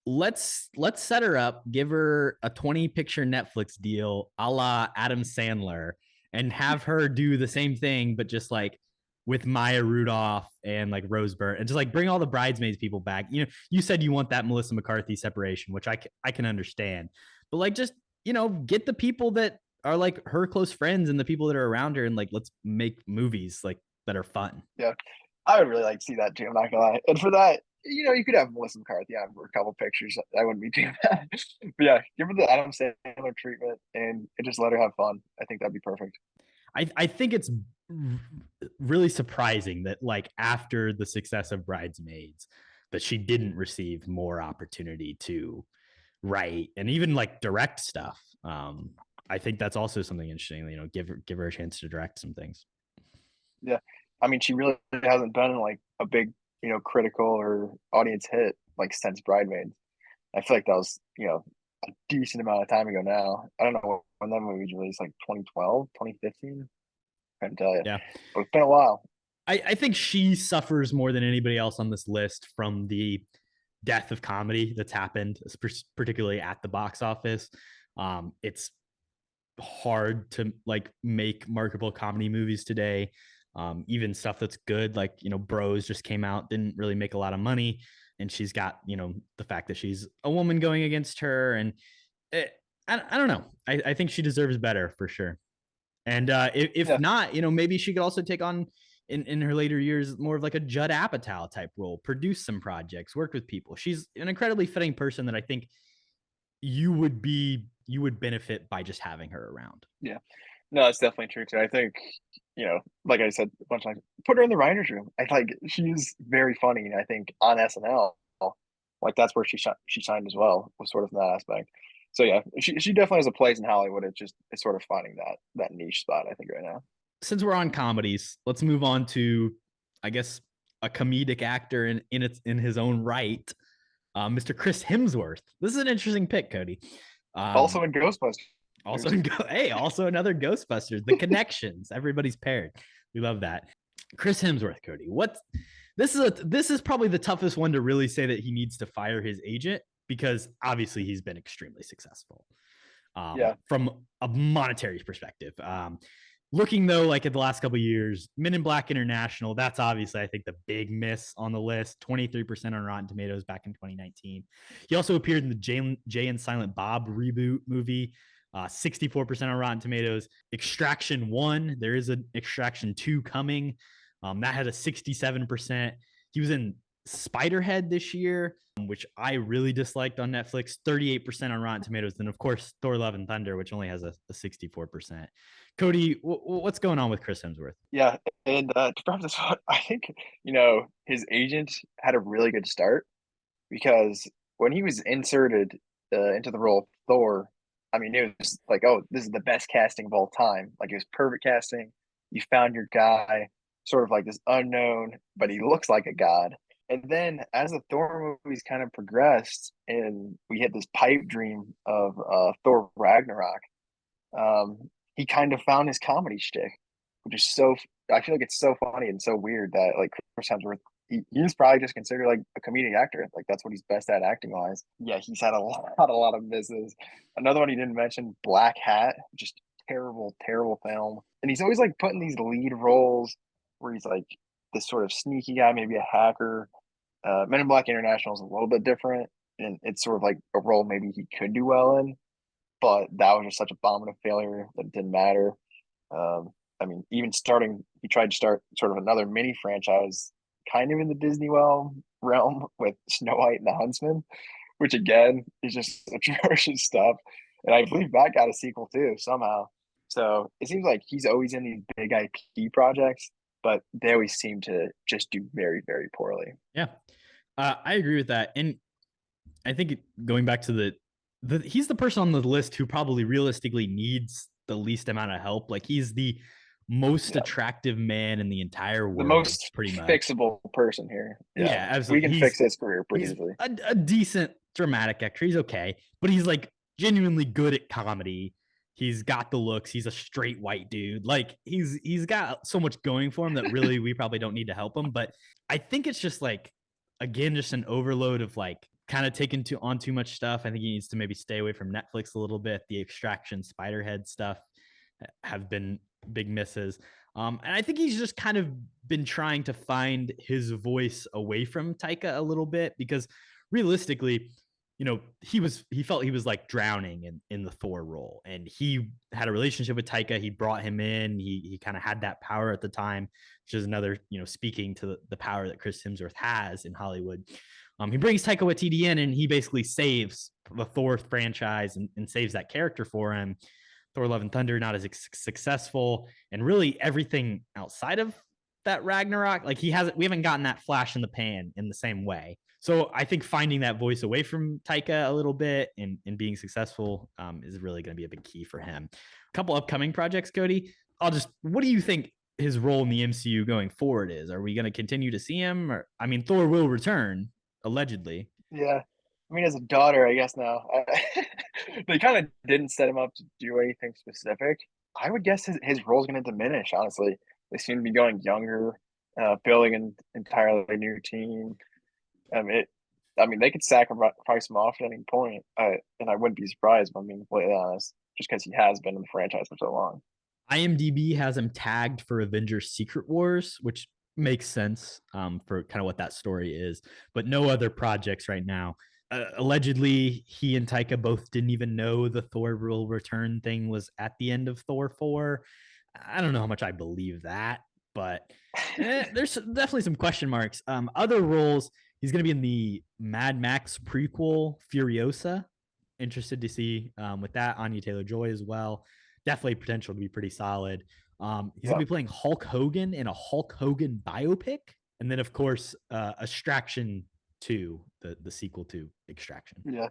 let's set her up, give her a 20 picture Netflix deal a la Adam Sandler, and have her do the same thing, but just like with Maya Rudolph and like Rose Byrne, and just like bring all the bridesmaids people back. You know, you said you want that Melissa McCarthy separation, which I can understand, but like just, you know, get the people that are like her close friends and the people that are around her, and like let's make movies like that are fun. yeah, I would really like to see that too. I'm not gonna lie. And for that, you could have Melissa McCarthy on for a couple pictures. I wouldn't be too bad. But yeah, give her the Adam Sandler treatment and just let her have fun. I think that'd be perfect. I think it's really surprising that like after the success of Bridesmaids, that she didn't receive more opportunity to write and even like direct stuff. I think that's also something interesting. You know, give her a chance to direct some things. Yeah, I mean, she really hasn't been like a big critical or audience hit like since Bridesmaids. I feel like that was a decent amount of time ago now. I don't know when that movie was released, like 2012, 2015. I couldn't tell you, Yeah, but it's been a while. I think she suffers more than anybody else on this list from the death of comedy that's happened, particularly at the box office. It's hard to like make marketable comedy movies today. Even stuff that's good, like, you know, Bros just came out, didn't really make a lot of money. And she's got, you know, the fact that she's a woman going against her. And I don't know. I think she deserves better for sure. And if Yeah, not, maybe she could also take on in her later years more of like a Judd Apatow type role, produce some projects, work with people. She's an incredibly fitting person that I think you would benefit by just having her around. yeah. No, that's definitely true too. I think, like I said a bunch of times, put her in the writers' room. I like she's very funny, and I think on SNL, like that's where she shined as well, was sort of in that aspect. So yeah, she definitely has a place in Hollywood. It's sort of finding that niche spot, I think, right now. Since we're on comedies, let's move on to, I guess, a comedic actor in his own right, Mr. Chris Hemsworth. This is an interesting pick, Kody. Also Um, in Ghostbusters. also, hey, also another Ghostbusters. The connections, everybody's paired. We love that. Chris Hemsworth, Kody. This is probably the toughest one to really say that he needs to fire his agent, because obviously he's been extremely successful Yeah, from a monetary perspective. Looking though, like at the last couple of years, Men in Black International, that's obviously I think the big miss on the list. 23% on Rotten Tomatoes back in 2019. He also appeared in the Jay and Silent Bob reboot movie. 64% on Rotten Tomatoes. Extraction 1, there is an Extraction 2 coming. That had a 67%. He was in Spiderhead this year, which I really disliked on Netflix, 38% on Rotten Tomatoes. And of course, Thor Love and Thunder, which only has a 64%. Kody, what's going on with Chris Hemsworth? yeah. And to wrap this up, I think his agent had a really good start because when he was inserted into the role of Thor, I mean, it was like, oh, this is the best casting of all time. Like, it was perfect casting. You found your guy, sort of like this unknown, but he looks like a god. And then as the Thor movies kind of progressed and we hit this pipe dream of Thor Ragnarok, he kind of found his comedy shtick, which is I feel like it's so funny and so weird that like Chris Hemsworth, he's probably just considered like a comedic actor. Like that's what he's best at acting wise. Yeah, he's had a lot of misses. Another one he didn't mention, Black Hat, just terrible, terrible film. And he's always like putting these lead roles where he's like this sort of sneaky guy, maybe a hacker. Men in Black International is a little bit different, and it's sort of like a role maybe he could do well in, but that was just such a bomb and a failure that it didn't matter. Um, I mean, he tried to start sort of another mini franchise, kind of in the Disney realm with Snow White and the Huntsman, which again is just atrocious stuff. And I believe that got a sequel too somehow. So it seems like he's always in these big IP projects, but they always seem to just do very, very poorly. Yeah, I agree with that. And I think going back to he's the person on the list who probably realistically needs the least amount of help. Like he's the most Yeah. attractive man in the entire The world, most pretty much. fixable person here. Yeah. Yeah, We absolutely. can fix his career pretty He's easily. a decent dramatic actor. He's okay, but he's like genuinely good at comedy. He's got the looks. He's a straight white dude. Like he's got so much going for him that really we probably don't need to help him. But I think it's just like, again, just an overload of like kind of taking on too much stuff. I think he needs to maybe stay away from Netflix a little bit. The Extraction, Spiderhead stuff have been big misses. And I think he's just kind of been trying to find his voice away from Taika a little bit, because realistically, he felt he was like drowning in the Thor role, and he had a relationship with Taika. He brought him in. He kind of had that power at the time, which is another, speaking to the power that Chris Hemsworth has in Hollywood. He brings Taika Waititi in, and he basically saves the Thor franchise and saves that character for him. Thor: Love and Thunder not as successful, and really everything outside of that Ragnarok, like we haven't gotten that flash in the pan in the same way. So I think finding that voice away from Taika a little bit and being successful is really going to be a big key for him. A couple upcoming projects, Kody. What do you think his role in the MCU going forward is? Are we going to continue to see him? Or, I mean, Thor will return allegedly. Yeah. I mean, as a daughter, I guess now they kind of didn't set him up to do anything specific. I would guess his role is going to diminish, honestly. They seem to be going younger, building an entirely new team. I mean, they could sacrifice him off at any point, and I wouldn't be surprised if I'm being completely honest, just because he has been in the franchise for so long. IMDb has him tagged for Avengers Secret Wars, which makes sense for kind of what that story is, but no other projects right now. allegedly he and Taika both didn't even know the Thor will return thing was at the end of Thor 4. I don't know how much I believe that, but there's definitely some question marks. Other roles, he's going to be in the Mad Max prequel Furiosa. Interested to see with that. Anya Taylor-Joy as well. Definitely potential to be pretty solid. He's going to be playing Hulk Hogan in a Hulk Hogan biopic. And then, of course, Extraction 2, the sequel to Extraction. Yeah.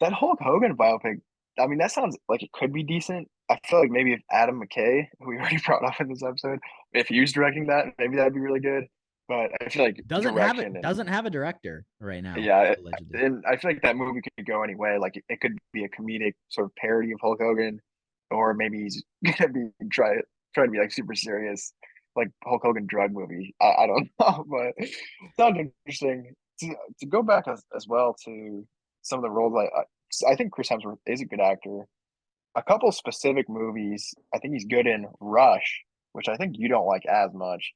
That Hulk Hogan biopic, I mean, that sounds like it could be decent. I feel like maybe if Adam McKay, who we already brought up in this episode, if he was directing that, maybe that'd be really good. But I feel like doesn't have a director right now, yeah, allegedly. and I feel like that movie could go any way. Like it could be a comedic sort of parody of Hulk Hogan, or maybe he's gonna be trying to be like super serious, like Hulk Hogan drug movie. I don't know, but it sounds interesting. To go back as well to some of the roles, I think Chris Hemsworth is a good actor. A couple specific movies, I think he's good in Rush, which I think you don't like as much.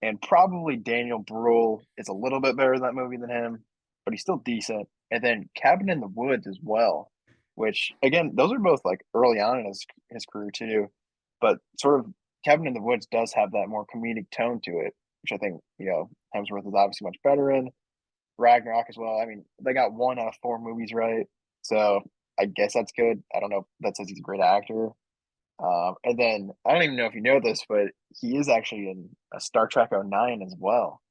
And probably Daniel Bruhl is a little bit better in that movie than him, but he's still decent. And then Cabin in the Woods as well, which again, those are both like early on in his career too. But sort of Cabin in the Woods does have that more comedic tone to it, which I think, Hemsworth is obviously much better in. Ragnarok as well. I mean, they got 1 out of 4 movies right. So I guess that's good. I don't know if that says he's a great actor. And then I don't even know if you know this, but he is actually in a Star Trek '09 as well.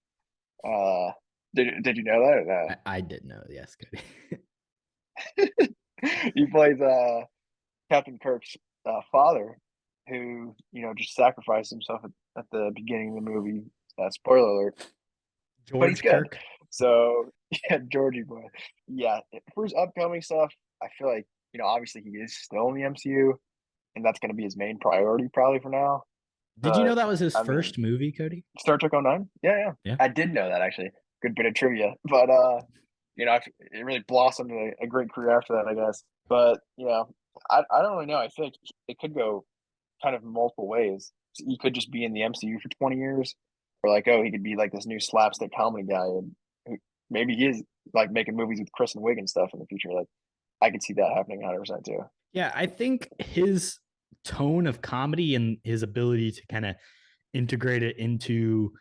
Uh, did you know that? Or I did know, yes, Cody. no? He plays Captain Kirk's father, who just sacrificed himself at the beginning of the movie. Spoiler alert. But he's George good. Kirk. So yeah, Georgie boy. Yeah, for his upcoming stuff, I feel like obviously he is still in the MCU, and that's going to be his main priority probably for now. Did you know But that was his I mean, first movie, Cody? Star Trek '09. Yeah, yeah, Yeah. I did know that actually. Good bit of trivia, but it really blossomed a great career after that, I guess. But I don't really know. I feel like it could go kind of multiple ways. He could just be in the MCU for 20 years, or like, oh, he could be like this new slapstick comedy guy, and maybe he is like making movies with Kristen Wiig and stuff in the future. Like, I could see that happening 100% too. Yeah, I think his tone of comedy and his ability to kind of integrate it into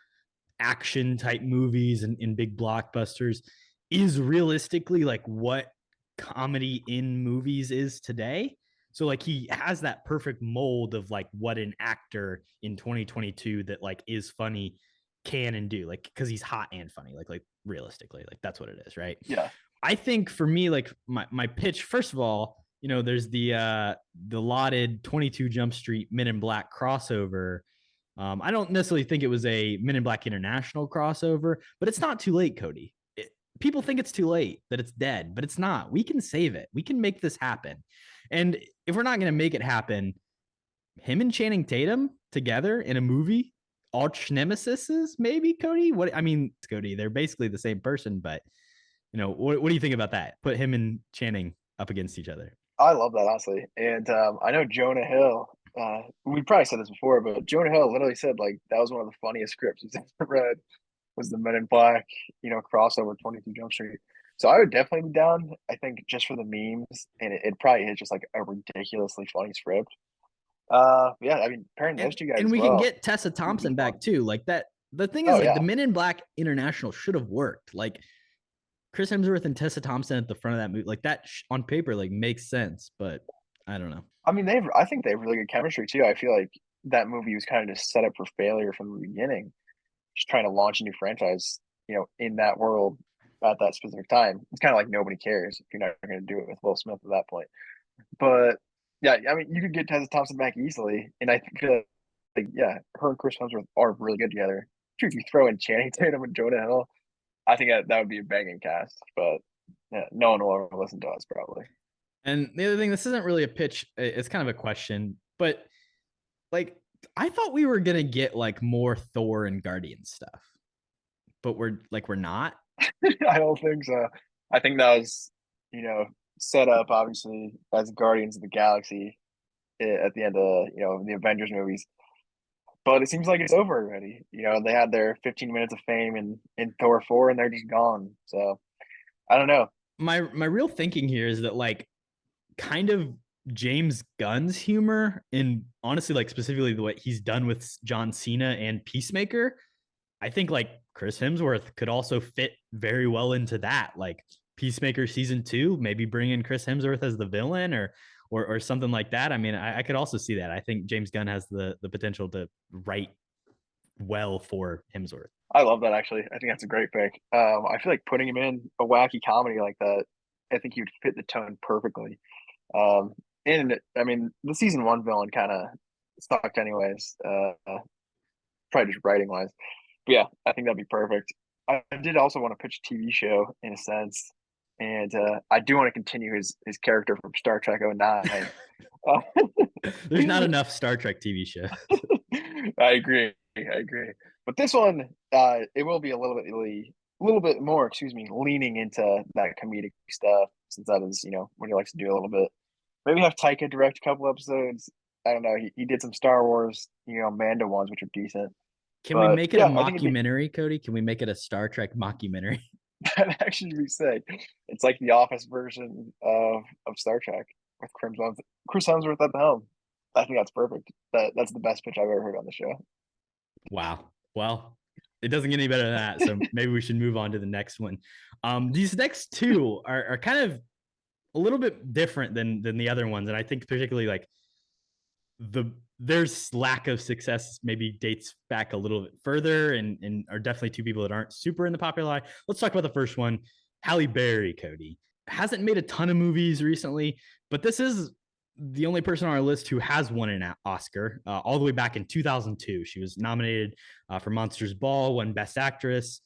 action type movies and big blockbusters is realistically like what comedy in movies is today. So like he has that perfect mold of like what an actor in 2022 that like is funny can and do, like because he's hot and funny, like realistically, like that's what it is, right? Yeah. I think for me, like my pitch, first of all, there's the lauded 22 Jump Street Men in Black crossover. I don't necessarily think it was a Men in Black International crossover, but it's not too late, Cody. People think it's too late, that it's dead, but it's not. We can save it. We can make this happen. And if we're not going to make it happen, him and Channing Tatum together in a movie, arch nemesis, maybe, Cody? What I mean, Cody, they're basically the same person, but what do you think about that? Put him and Channing up against each other. I love that honestly, and I know Jonah Hill. We probably said this before, but Jonah Hill literally said like that was one of the funniest scripts he's ever read. Was the Men in Black, crossover 22 Jump Street. So I would definitely be down. I think just for the memes, and it probably is just like a ridiculously funny script. Yeah, I mean pairing those two guys And as we can well get Tessa would be Thompson fun. back too. Like that. The thing is, Oh like the yeah, Men in Black International should have worked. Like Chris Hemsworth and Tessa Thompson at the front of that movie, like that on paper, like makes sense, but I don't know. I mean I think they have really good chemistry too. I feel like that movie was kind of just set up for failure from the beginning. Just trying to launch a new franchise, in that world at that specific time. It's kind of like nobody cares if you're not going to do it with Will Smith at that point. But yeah, I mean, you could get Tessa Thompson back easily, and I think like yeah, her and Chris Hemsworth are really good together. If you throw in Channing Tatum and Jonah Hill, I think that would be a banging cast. But yeah, no one will ever listen to us probably. And the other thing, this isn't really a pitch, it's kind of a question, but like I thought we were gonna get like more Thor and Guardian stuff, but we're not. I don't think so. I think that was set up obviously as Guardians of the Galaxy at the end of the Avengers movies. But it seems like it's over already. They had their 15 minutes of fame in Thor 4 and they're just gone. So I don't know. my real thinking here is that like kind of James Gunn's humor, and honestly, like specifically the way he's done with John Cena and Peacemaker, I think like Chris Hemsworth could also fit very well into that. Like Peacemaker season 2, maybe bring in Chris Hemsworth as the villain or something like that. I mean, I could also see that. I think James Gunn has the potential to write well for Hemsworth. I love that actually. I think that's a great pick. I feel like putting him in a wacky comedy like that, I think he would fit the tone perfectly. Um, and I mean, the season one villain kind of sucked anyways. Probably just writing wise. But yeah, I think that'd be perfect. I did also want to pitch a TV show in a sense, and I do want to continue his character from Star Trek '09. Uh, There's not enough Star Trek TV show. I agree. I agree. But this one, it will be a little bit more, excuse me, leaning into that comedic stuff since that is, what he likes to do a little bit. Maybe have Taika direct a couple episodes. I don't know. He did some Star Wars, Mando ones, which are decent. Can we But make it a yeah, I think it'd mockumentary, Kody? Can we make it a Star Trek mockumentary? that'd actually be sick. It's like the Office version of Star Trek with Chris Hemsworth at the helm. I think that's perfect. That's the best pitch I've ever heard on the show. Wow. Well, it doesn't get any better than that. So maybe we should move on to the next one. These next two are kind of a little bit different than the other ones, and I think particularly like there's lack of success maybe dates back a little bit further and are definitely two people that aren't super in the popular eye. Let's talk about the first one. Halle Berry, Kody, hasn't made a ton of movies recently, but this is the only person on our list who has won an Oscar all the way back in 2002. She was nominated for Monsters Ball, won Best Actress.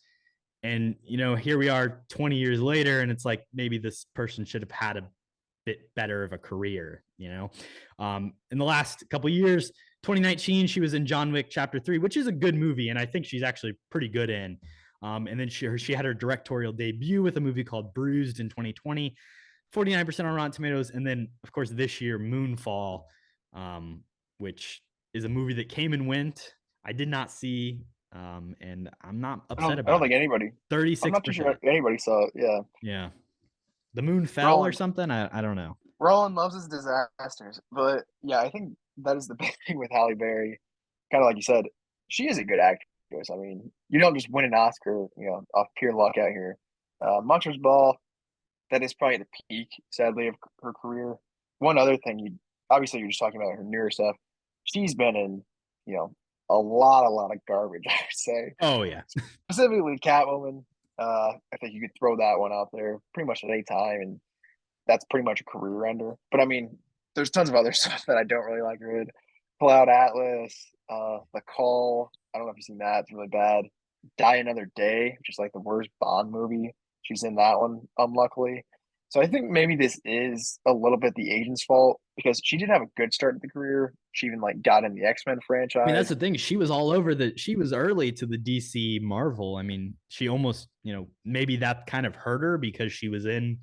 And, here we are 20 years later, and it's like maybe this person should have had a bit better of a career, in the last couple of years. 2019 she was in John Wick Chapter 3, which is a good movie, and I think she's actually pretty good in. And then she had her directorial debut with a movie called Bruised in 2020, 49% on Rotten Tomatoes. And then of course this year Moonfall, which is a movie that came and went. I did not see, and I'm not upset I don't about think it. anybody. I'm not too sure 36%. anybody saw it. Yeah, Yeah, the moon fell or Roland. something. I don't know. Roland loves his disasters, but yeah, I think that is the big thing with Halle Berry. Kind of like you said, she is a good actress. I mean, you don't just win an Oscar, off pure luck out here. Monsters Ball, that is probably the peak, sadly, of her career. One other thing, obviously you're just talking about her newer stuff. She's been in, a lot of garbage. I would say, Oh yeah. specifically Catwoman. I think you could throw that one out there pretty much at any time, and that's pretty much a career ender. But I mean, there's tons of other stuff that I don't really like her in. Cloud Atlas, The Call. I don't know if you've seen that. It's really bad. Die Another Day, which is like the worst Bond movie. She's in that one, unluckily. So I think maybe this is a little bit the agent's fault because she did have a good start to the career. She even like got in the X-Men I mean, that's franchise. the thing. She was all over she was early to the DC Marvel. I mean, she almost, maybe that kind of hurt her because she was in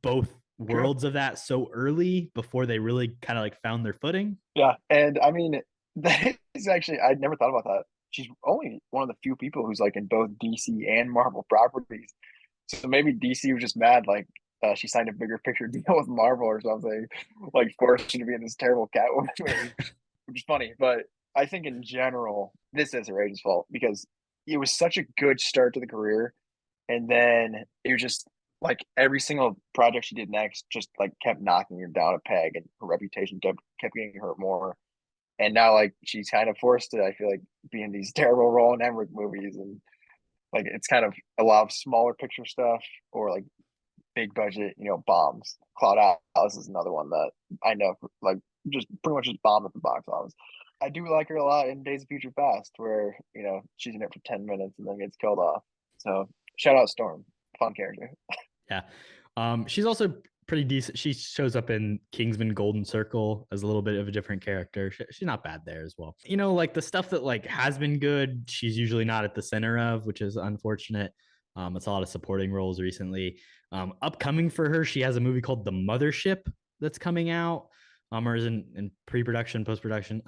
both True. worlds of that so early before they really kind of like found their footing. Yeah, and I mean that is actually I'd never thought about that. She's only one of the few people who's like in both DC and Marvel properties. So maybe DC was just mad, like she signed a bigger picture deal with Marvel or something, like forced her to be in this terrible Catwoman movie, which is funny. But I think in general, this is her agent's fault because it was such a good start to the career, and then it was just like every single project she did next just like kept knocking her down a peg, and her reputation kept getting hurt more. And now like she's kind of forced to, I feel like, be in these terrible Roland Emmerich movies, and like it's kind of a lot of smaller picture stuff or like big budget, bombs. Cloud Atlas is another one that I know like just pretty much just bombed at the box office. I do like her a lot in Days of Future Past, where she's in it for 10 minutes and then gets killed off. So shout out Storm, fun character. Yeah. She's also pretty decent. She shows up in Kingsman Golden Circle as a little bit of a different character. She's not bad there as well. Like the stuff that like has been good, she's usually not at the center of, which is unfortunate. It's a lot of supporting roles recently. Upcoming for her, she has a movie called The Mothership that's coming out, or is in pre-production, post-production.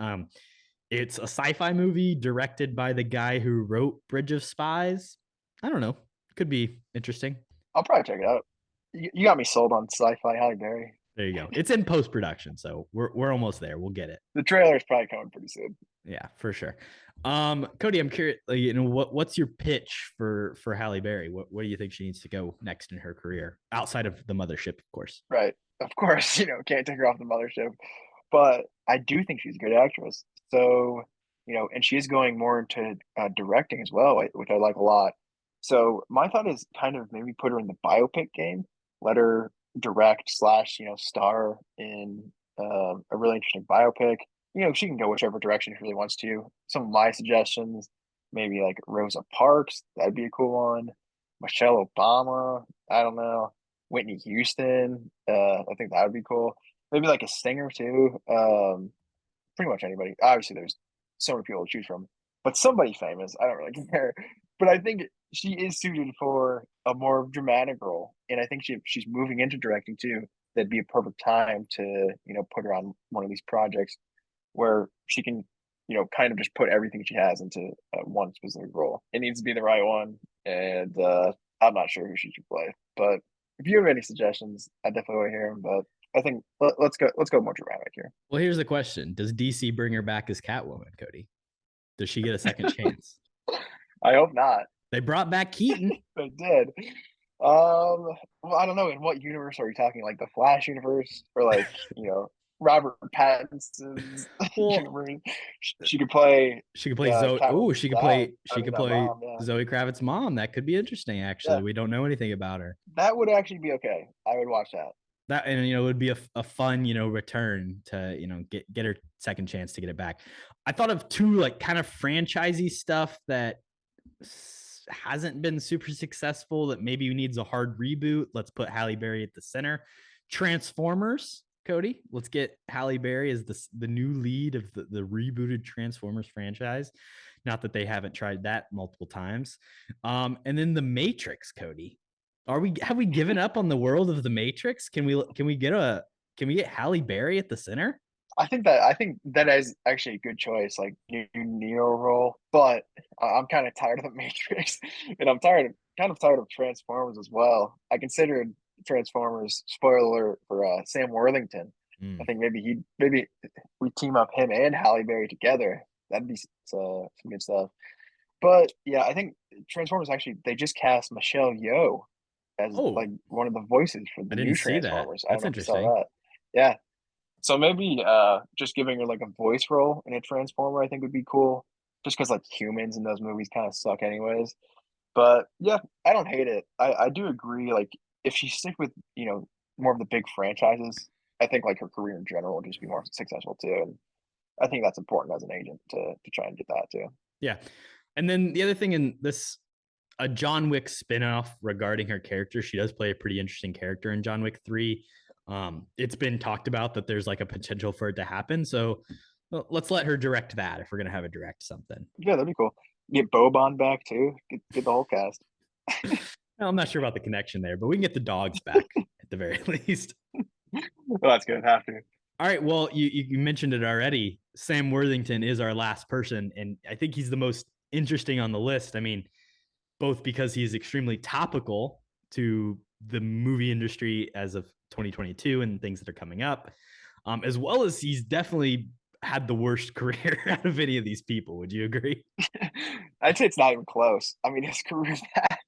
It's a sci-fi movie directed by the guy who wrote Bridge of Spies. I don't know. Could be interesting. I'll probably check it out. You got me sold on sci-fi Halle Berry. There you go. It's in post production, so we're almost there. We'll get it. The trailer's probably coming pretty soon. Yeah, for sure. Kody, I'm curious. What's your pitch for Halle Berry? What do you think she needs to go next in her career outside of the mothership, of course? Right. Of course, can't take her off the mothership. But I do think she's a good actress. So, and she is going more into directing as well, which I like a lot. So my thought is kind of maybe put her in the biopic game, let her direct slash, star in a really interesting biopic. She can go whichever direction she really wants to. Some of my suggestions, maybe like Rosa Parks, that'd be a cool one. Michelle Obama, I don't know. Whitney Houston, I think that would be cool. Maybe like a singer too. Pretty much anybody. Obviously, there's so many people to choose from, but somebody famous. I don't really care. But I think she is suited for a more dramatic role, and I think she's moving into directing too. That'd be a perfect time to put her on one of these projects where she can kind of just put everything she has into one specific role. It needs to be the right one, and I'm not sure who she should play, but if you have any suggestions, I definitely want to hear them. But I think let's go more dramatic here. Well, here's the question: does DC bring her back as Catwoman, Kody? Does she get a second chance? I hope not. They brought back Keaton. They did. Well, I don't know. In what universe are you talking? Like the Flash universe, or like Robert Pattinson's universe? She could play. She could play Zoe. Oh, she could play. She could play mom, yeah. Zoe Kravitz's mom. That could be interesting. Actually, Yeah. we don't know anything about her. That would actually be okay. I would watch that. That, and it would be a fun return to get her second chance to get it back. I thought of two like kind of franchisey stuff that hasn't been super successful that maybe needs a hard reboot. Let's put Halle Berry at the center. Transformers, Kody. Let's get Halle Berry as the new lead of the rebooted Transformers franchise. Not that they haven't tried that multiple times. And then the Matrix, Kody. Have we given up on the world of the Matrix? Can we get Halle Berry at the center? I think that is actually a good choice, like new Neo role. But I'm kind of tired of the Matrix, and I'm kind of tired of Transformers as well. I considered Transformers, spoiler alert, for Sam Worthington. I think maybe we team up him and Halle Berry together. That'd be some good stuff. But yeah, I think Transformers actually they just cast Michelle Yeoh as like one of the voices for the new Transformers. That's interesting. I don't know if you saw that. Yeah. So maybe just giving her like a voice role in a Transformer, I think would be cool. Just because like humans in those movies kind of suck anyways. But yeah, I don't hate it. I do agree. Like if she stick with more of the big franchises, I think like her career in general will just be more successful too. And I think that's important as an agent to try and get that too. Yeah. And then the other thing in this, a John Wick spinoff regarding her character, she does play a pretty interesting character in John Wick 3. It's been talked about that there's like a potential for it to happen. So let's let her direct that if we're going to have a direct something. Yeah, that'd be cool. Get Boban back too. Get the whole cast. I'm not sure about the connection there, but we can get the dogs back at the very least. Well, that's good. Have to. All right. Well, you mentioned it already. Sam Worthington is our last person, and I think he's the most interesting on the list. I mean, both because he's extremely topical to the movie industry as of 2022 and things that are coming up, as well as he's definitely had the worst career out of any of these people. Would you agree? I'd say it's not even close. I mean, his career's bad.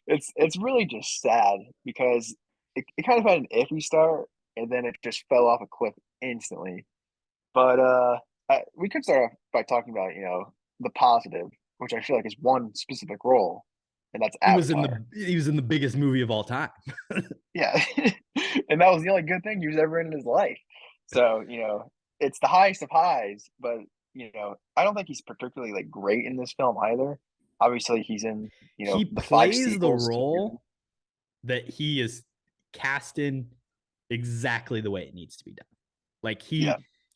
It's really just sad because it kind of had an iffy start and then it just fell off a cliff instantly. But we could start off by talking about the positive, which I feel like is one specific role, and that's Avatar. He was in the biggest movie of all time. Yeah, and that was the only good thing he was ever in his life. So it's the highest of highs, but I don't think he's particularly like great in this film either. Obviously, he's in he plays the role that he is cast in exactly the way it needs to be done. Like he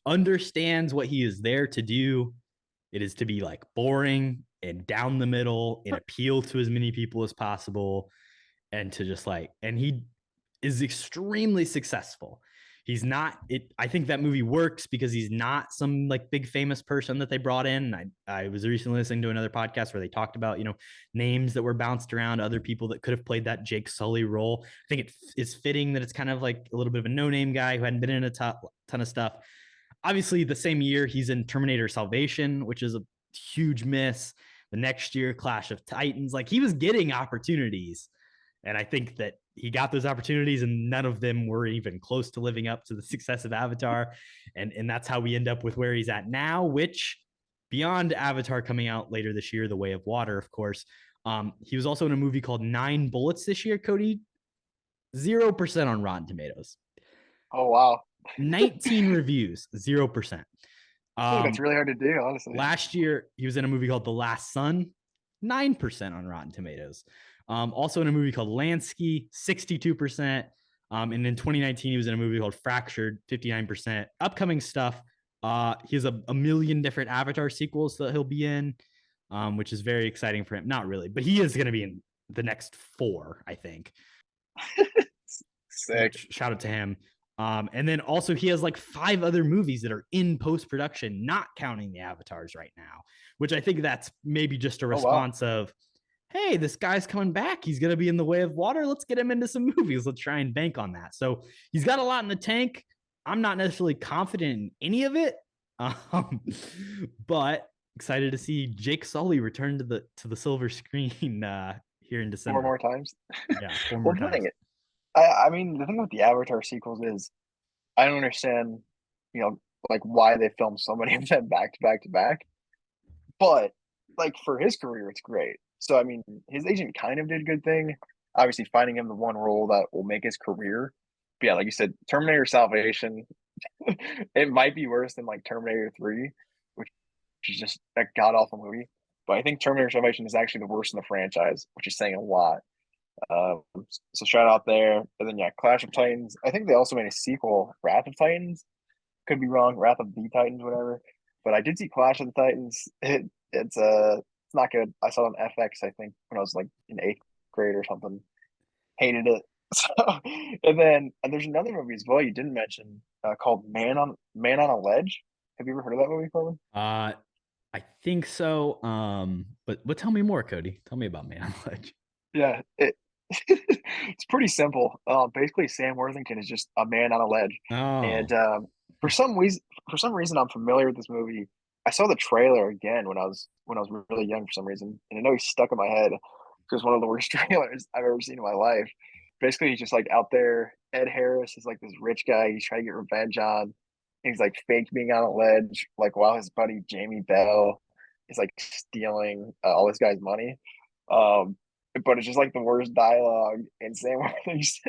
understands what he is there to do. It is to be like boring and down the middle and appeal to as many people as possible, and to just like, and he is extremely successful. He's not it. I think that movie works because he's not some like big famous person that they brought in. I was recently listening to another podcast where they talked about, names that were bounced around, other people that could have played that Jake Sully role. I think it is fitting that it's kind of like a little bit of a no-name guy who hadn't been in a ton of stuff. Obviously, the same year he's in Terminator Salvation, which is a huge miss. The next year, Clash of Titans. Like, he was getting opportunities. And I think that he got those opportunities and none of them were even close to living up to the success of Avatar. And that's how we end up with where he's at now, which beyond Avatar coming out later this year, The Way of Water, of course, he was also in a movie called Nine Bullets this year, Kody. 0% on Rotten Tomatoes. Oh, wow. 19 reviews, 0%. I think that's really hard to do, honestly. Last year, he was in a movie called The Last Son, 9% on Rotten Tomatoes. Also in a movie called Lansky, 62%. And in 2019, he was in a movie called Fractured, 59%. Upcoming stuff, he has a million different Avatar sequels that he'll be in, which is very exciting for him. Not really, but he is going to be in the next 4, I think. Sick. Shout out to him. And then also he has like 5 other movies that are in post-production, not counting the Avatars right now, which I think that's maybe just a response of, hey, this guy's coming back. He's going to be in The Way of Water. Let's get him into some movies. Let's try and bank on that. So he's got a lot in the tank. I'm not necessarily confident in any of it, but excited to see Jake Sully return to the silver screen here in December. 4 more times. Yeah, 4 more times. I mean, the thing with the Avatar sequels is I don't understand, like why they filmed so many of them back to back to back. But like for his career, it's great. So I mean, his agent kind of did a good thing, obviously finding him the one role that will make his career. But yeah, like you said, Terminator Salvation, it might be worse than like Terminator 3, which is just a god awful movie. But I think Terminator Salvation is actually the worst in the franchise, which is saying a lot. So shout out there. And then yeah, Clash of Titans. I think they also made a sequel, Wrath of Titans. Could be wrong, Wrath of the Titans, whatever. But I did see Clash of the Titans. It's not good. I saw it on FX, I think, when I was like in 8th grade or something. Hated it. So and there's another movie as well you didn't mention called Man on a Ledge. Have you ever heard of that movie, Corbin? I think so. But tell me more, Kody. Tell me about Man on a Ledge. Yeah, it's pretty simple. Basically, Sam Worthington is just a man on a ledge, and for some reason, I'm familiar with this movie. I saw the trailer again when I was really young for some reason, and I know he's stuck in my head because one of the worst trailers I've ever seen in my life. Basically, he's just like out there. Ed Harris is like this rich guy he's trying to get revenge on. He's like fake being on a ledge, like while his buddy Jamie Bell is like stealing all this guy's money. But it's just like the worst dialogue. And Sam he's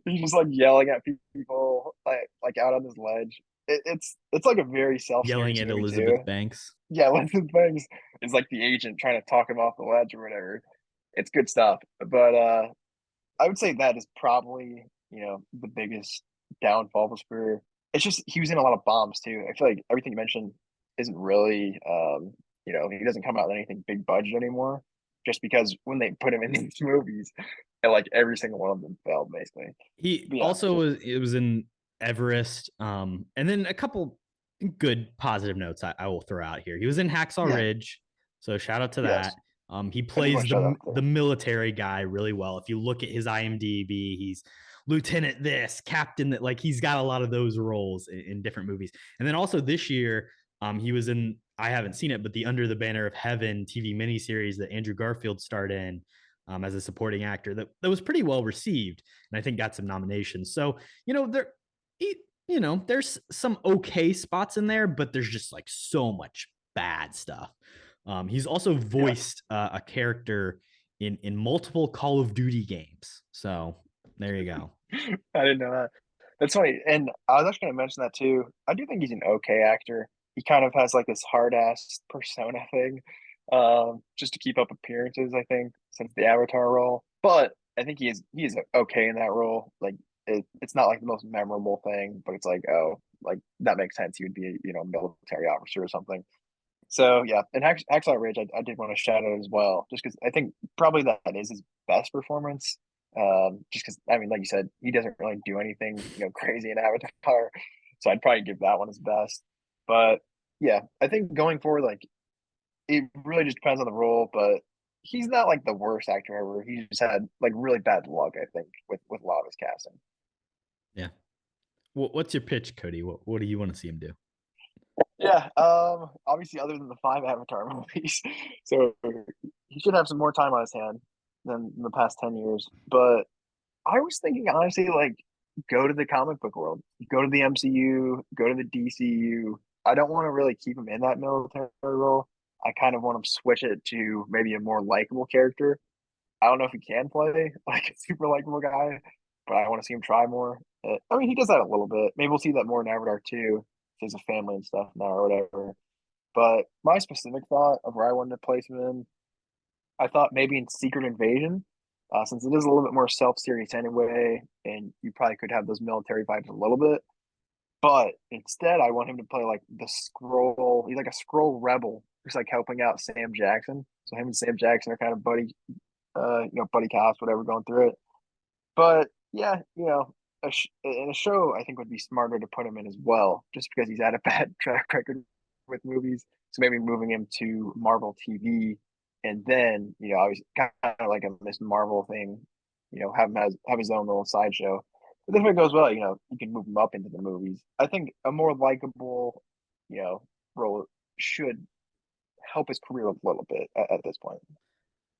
just like yelling at people like out on this ledge. It's like a very yelling at Elizabeth Banks. Yeah, Elizabeth Banks is like the agent trying to talk him off the ledge or whatever. It's good stuff. But I would say that is probably the biggest downfall of his career. It's just he was in a lot of bombs too. I feel like everything you mentioned isn't really he doesn't come out with anything big budget anymore. Just because when they put him in these movies, and like every single one of them failed, basically. He also was in Everest, and then a couple good positive notes I will throw out here. He was in Hacksaw Ridge, so shout out to that. He plays the military guy really well. If you look at his IMDb, he's lieutenant this, captain that. Like he's got a lot of those roles in different movies. And then also this year, he was in. I haven't seen it, but the Under the Banner of Heaven TV miniseries that Andrew Garfield starred in as a supporting actor that was pretty well received, and I think got some nominations. So there's some okay spots in there, but there's just like so much bad stuff. He's also voiced a character in multiple Call of Duty games. So there you go. I didn't know that. That's funny, and I was actually going to mention that too. I do think he's an okay actor. He kind of has like this hard ass persona thing, just to keep up appearances. I think since the Avatar role, but I think he is okay in that role. Like it's not like the most memorable thing, but it's like like that makes sense. He would be a military officer or something. So yeah, and Hacksaw Ridge, I did want to shout out as well, just because I think probably that is his best performance. Just because I mean, like you said, he doesn't really do anything crazy in Avatar, so I'd probably give that one his best. But yeah, I think going forward, like it really just depends on the role, but he's not like the worst actor ever. He just had like really bad luck, I think, with a lot of his casting. Yeah. What's your pitch, Kody? What do you want to see him do? Yeah, obviously, other than the 5 Avatar movies, so he should have some more time on his hand than in the past 10 years. But I was thinking, honestly, like go to the comic book world, go to the MCU, go to the DCU. I don't want to really keep him in that military role. I kind of want to switch it to maybe a more likable character. I don't know if he can play like a super likable guy, but I want to see him try more. I mean, he does that a little bit. Maybe we'll see that more in Avatar too. He has a family and stuff now or whatever. But my specific thought of where I wanted to place him in, I thought maybe in Secret Invasion, since it is a little bit more self-serious anyway, and you probably could have those military vibes a little bit. But instead, I want him to play like the scroll. He's like a scroll rebel who's like helping out Sam Jackson. So him and Sam Jackson are kind of buddy cops, whatever, going through it. But yeah, in a show, I think would be smarter to put him in as well, just because he's had a bad track record with movies. So maybe moving him to Marvel TV, and then I was kind of like a Miss Marvel thing, have his own little sideshow. But then if it goes well, you can move him up into the movies. I think a more likable, role should help his career a little bit at this point.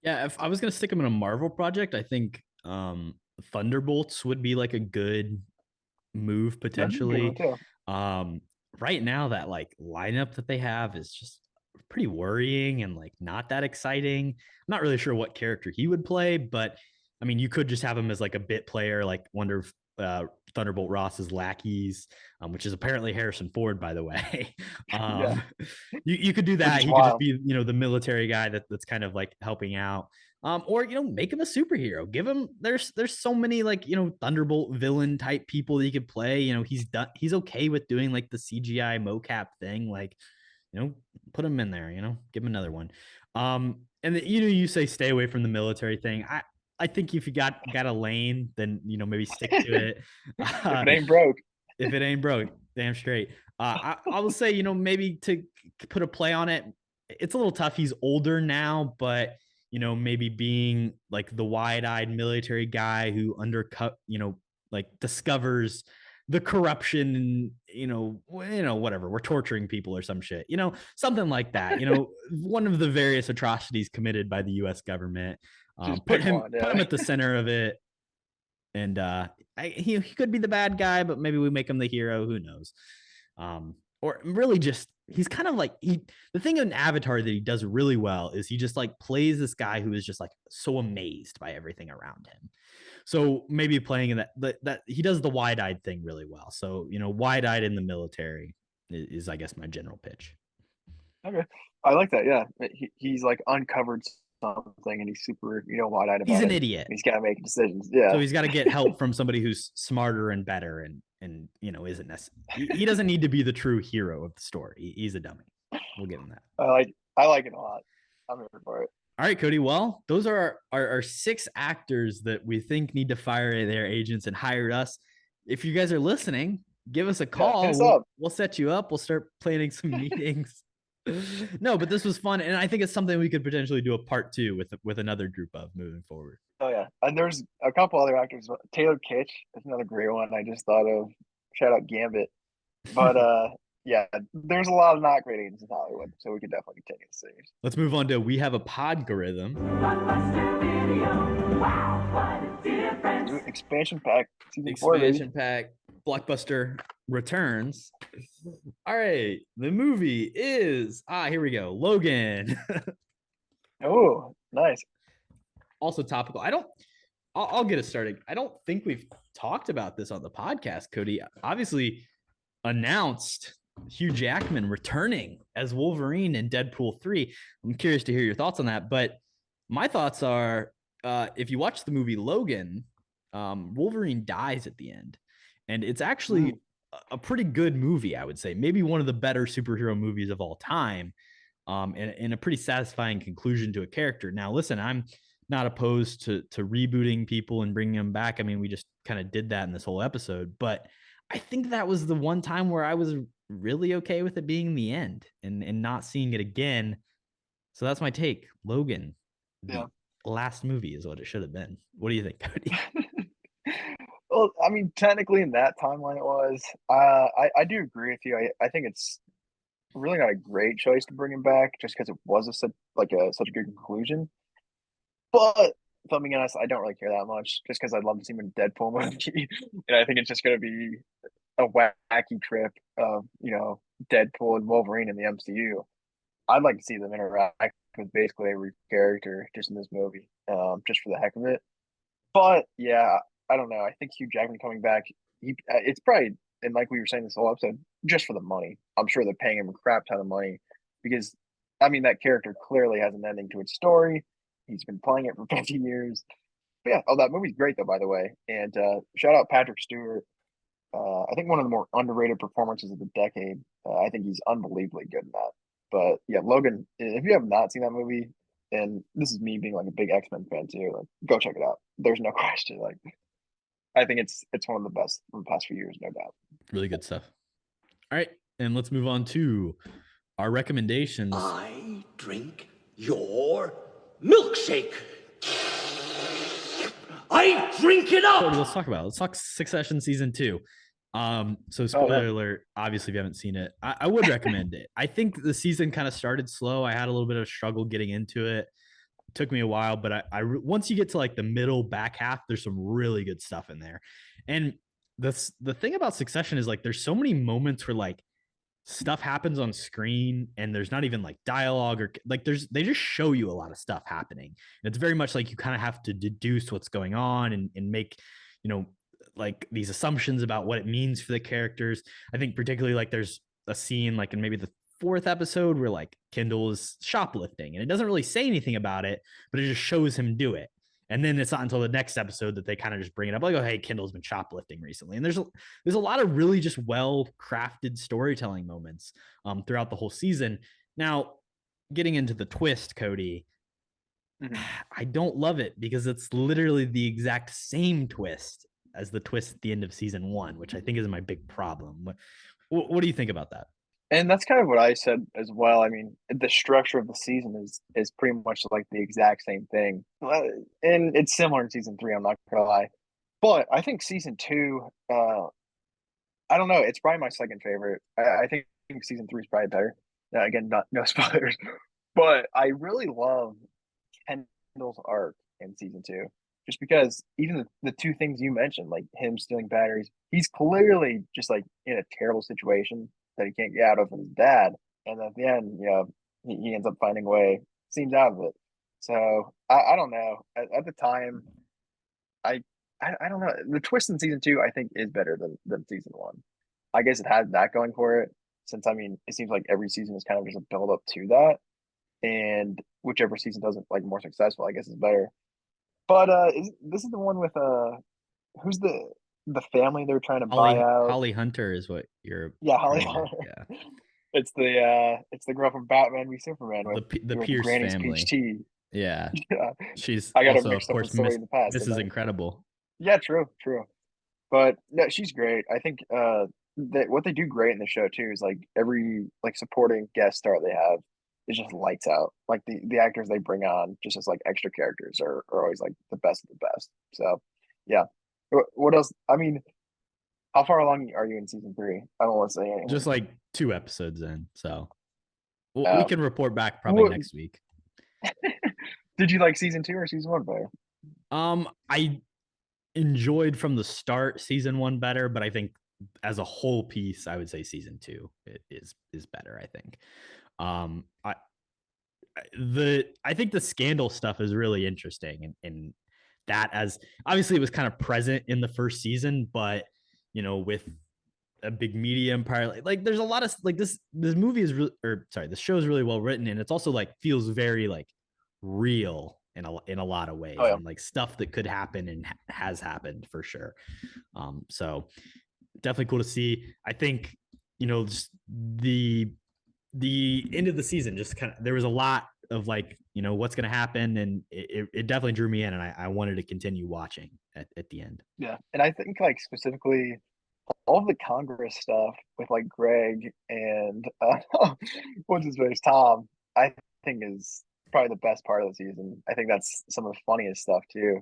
Yeah, if I was gonna stick him in a Marvel project, I think Thunderbolts would be like a good move That'd be a good one potentially. too. Um, right now that like lineup that they have is just pretty worrying and like not that exciting. I'm not really sure what character he would play, but I mean, you could just have him as like a bit player, like one of Thunderbolt Ross's lackeys, which is apparently Harrison Ford, by the way. Yeah, um, you could do which that. is He could just wild. be, the military guy that's kind of like helping out. Or make him a superhero. Give him there's so many like Thunderbolt villain type people that he could play. He's okay with doing like the CGI mocap thing. Like, put him in there. Give him another one. And you say stay away from the military thing. I think if you got a lane, then maybe stick to it. If Uh, it ain't broke, if it ain't broke, damn straight. I will say, maybe to put a play on it, it's a little tough. He's older now, but maybe being like the wide-eyed military guy who undercut, like discovers the corruption and whatever, we're torturing people or some shit, something like that. One of the various atrocities committed by the U.S. government. just Put pick him one. put Yeah. him at the center of it, and he could be the bad guy, but maybe we make him the hero. Who knows? Or really, just he's kind of like the thing in Avatar that he does really well is he just like plays this guy who is just like so amazed by everything around him. So maybe playing in that he does the wide eyed thing really well. So wide eyed in the military is I guess my general pitch. Okay. I like that. Yeah. He's like uncovered something and he's super, wide eyed He's about an it. idiot. He's got to make decisions. So Yeah. he's got to get help from somebody who's smarter and better and isn't necessary. He doesn't need to be the true hero of the story. He's a dummy. We'll give him that. I like it a lot. I'm here for it. All right, Kody. Well, those are our 6 actors that we think need to fire their agents and hire us. If you guys are listening, give us a Yeah. Hit call. us We'll up. we'll set you up. We'll start planning some meetings. No, but this was fun, and I think it's something we could potentially do a part 2 with another group of moving forward. Oh yeah. And there's a couple other actors. Taylor Kitsch is another great one. I just thought of. Shout out Gambit. But yeah, there's a lot of not great agents in Hollywood, so we could definitely continue the series. Let's move on to We Have a Podgorithm. Expansion pack season 4, baby. Expansion pack blockbuster returns. All right, the movie is here we go, Logan. Oh, nice. Also topical. I'll get us started. I don't think we've talked about this on the podcast. Kody obviously announced Hugh Jackman returning as Wolverine in Deadpool 3. I'm curious to hear your thoughts on that, but my thoughts are if you watch the movie Logan, Wolverine dies at the end, and it's actually a pretty good movie. I would say maybe one of the better superhero movies of all time, and a pretty satisfying conclusion to a character. Now, listen, I'm not opposed to rebooting people and bringing them back. I mean, we just kind of did that in this whole episode, but I think that was the one time where I was really okay with it being the end and not seeing it again. So that's my take. Logan, Yeah. the last movie is what it should have been. What do you think, Cody? Well, I mean, technically in that timeline it was. I do agree with you. I think it's really not a great choice to bring him back just because it was such a good conclusion. But if I'm being honest, I don't really care that much just because I'd love to see him in a Deadpool movie. And I think it's just going to be a wacky trip of, Deadpool and Wolverine in the MCU. I'd like to see them interact with basically every character just in this movie, just for the heck of it. But yeah, I don't know. I think Hugh Jackman coming back, it's probably, and like we were saying this whole episode, just for the money. I'm sure they're paying him a crap ton of money because, I mean, that character clearly has an ending to its story. He's been playing it for 50 years. But yeah, that movie's great though, by the way. And shout out Patrick Stewart. I think one of the more underrated performances of the decade. I think he's unbelievably good in that. But yeah, Logan, if you have not seen that movie, and this is me being like a big X-Men fan too, like go check it out. There's no question. Like I think it's one of the best from the past few years, no doubt. Really good stuff. All right, and let's move on to our recommendations. I drink your milkshake. I drink it up. Cody, let's talk about it. Let's talk Succession season 2. So spoiler alert, obviously if you haven't seen it, I would recommend it. I think the season kind of started slow. I had a little bit of struggle getting into it. It took me a while, but I once you get to like the middle back half, there's some really good stuff in there. And the thing about Succession is like there's so many moments where like stuff happens on screen and there's not even like dialogue or like they just show you a lot of stuff happening. And it's very much like you kind of have to deduce what's going on and make, like these assumptions about what it means for the characters. I think particularly like there's a scene like in maybe the 4th episode where like Kendall is shoplifting and it doesn't really say anything about it, but it just shows him do it. And then it's not until the next episode that they kind of just bring it up like, oh, hey, Kendall's been shoplifting recently. And there's a lot of really just well-crafted storytelling moments throughout the whole season. Now, getting into the twist, Cody, I don't love it because it's literally the exact same twist as the twist at the end of season 1, which I think is my big problem. What do you think about that? And that's kind of what I said as well. I mean, the structure of the season is pretty much like the exact same thing, and it's similar in season 3. I'm not gonna lie, but I think season 2. I don't know. It's probably my second favorite. I think season 3 is probably better. Again, no spoilers, but I really love Kendall's arc in season 2. Just because even the two things you mentioned, like him stealing batteries, he's clearly just like in a terrible situation that he can't get out of with his dad. And at the end, he ends up finding a way, seems out of it. So I don't know. At the time, I don't know. The twist in season 2, I think, is better than season 1. I guess it has that going for it. Since I mean, it seems like every season is kind of just a build up to that, and whichever season doesn't like more successful, I guess is better. But this is the one with who's the family they're trying to buy out? Holly Hunter is what you're. Yeah, Holly Hunter. Yeah, it's the girl from Batman v Superman with the Pierce Granny's family. peach tea. Yeah, Yeah. She's I got also, her of mixed up course, with Story in the past. This is incredible. Yeah, true. But no, she's great. I think what they do great in the show too is like every like supporting guest star they have is just lights out. Like the actors they bring on just as like extra characters are always like the best of the best. So yeah. What else? I mean, how far along are you in season 3? I don't want to say anything. Just like 2 episodes in, so we can report back probably next week. Did you like season 2 or season 1 better? I enjoyed from the start season 1 better, but I think as a whole piece, I would say season 2 is better. I think. I think the scandal stuff is really interesting, and that as obviously it was kind of present in the first season, but with a big media empire, like there's a lot of like this movie is really, or sorry, the show is really well written, and it's also like feels very like real in a lot of ways, and like stuff that could happen and has happened for sure. So definitely cool to see. I think just the end of the season just kind of there was a lot of like, what's going to happen. And it definitely drew me in, and I wanted to continue watching at the end. Yeah. And I think like specifically all of the Congress stuff with like Greg and what's his face, Tom, I think is probably the best part of the season. I think that's some of the funniest stuff too.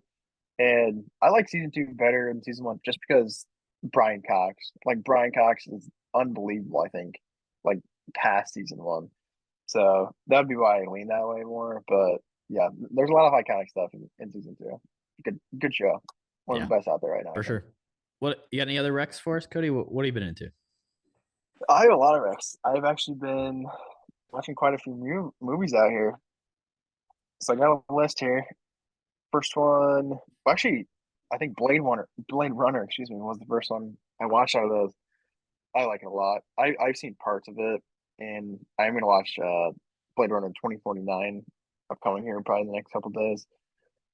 And I like season 2 better than season 1 just because Brian Cox. Like Brian Cox is unbelievable, I think, like past season 1. So that would be why I lean that way more. But yeah, there's a lot of iconic stuff in season 2. Good show. One of the best out there right now. For sure. What, you got any other recs for us, Kody? What have you been into? I have a lot of recs. I've actually been watching quite a few movies out here. So I got a list here. First one, well, actually, I think Blade Runner, excuse me, was the first one I watched out of those. I like it a lot. I've seen parts of it, and I'm gonna watch Blade Runner 2049 upcoming here probably in the next couple of days.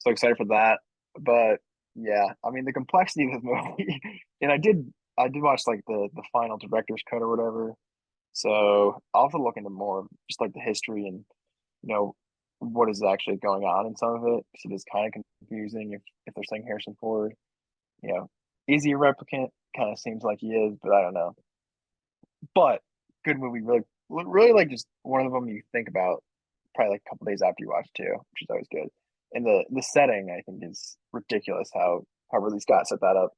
So excited for that. But yeah, I mean the complexity of this movie, and I did watch like the final director's cut or whatever. So I'll have to look into more of just like the history and what is actually going on in some of it, because it is kind of confusing if they're saying Harrison Ford, is he a replicant? Kind of seems like he is, but I don't know. But good movie, really like just one of them you think about probably like a couple days after you watch it too, which is always good. And the setting I think is ridiculous how Ridley Scott set that up,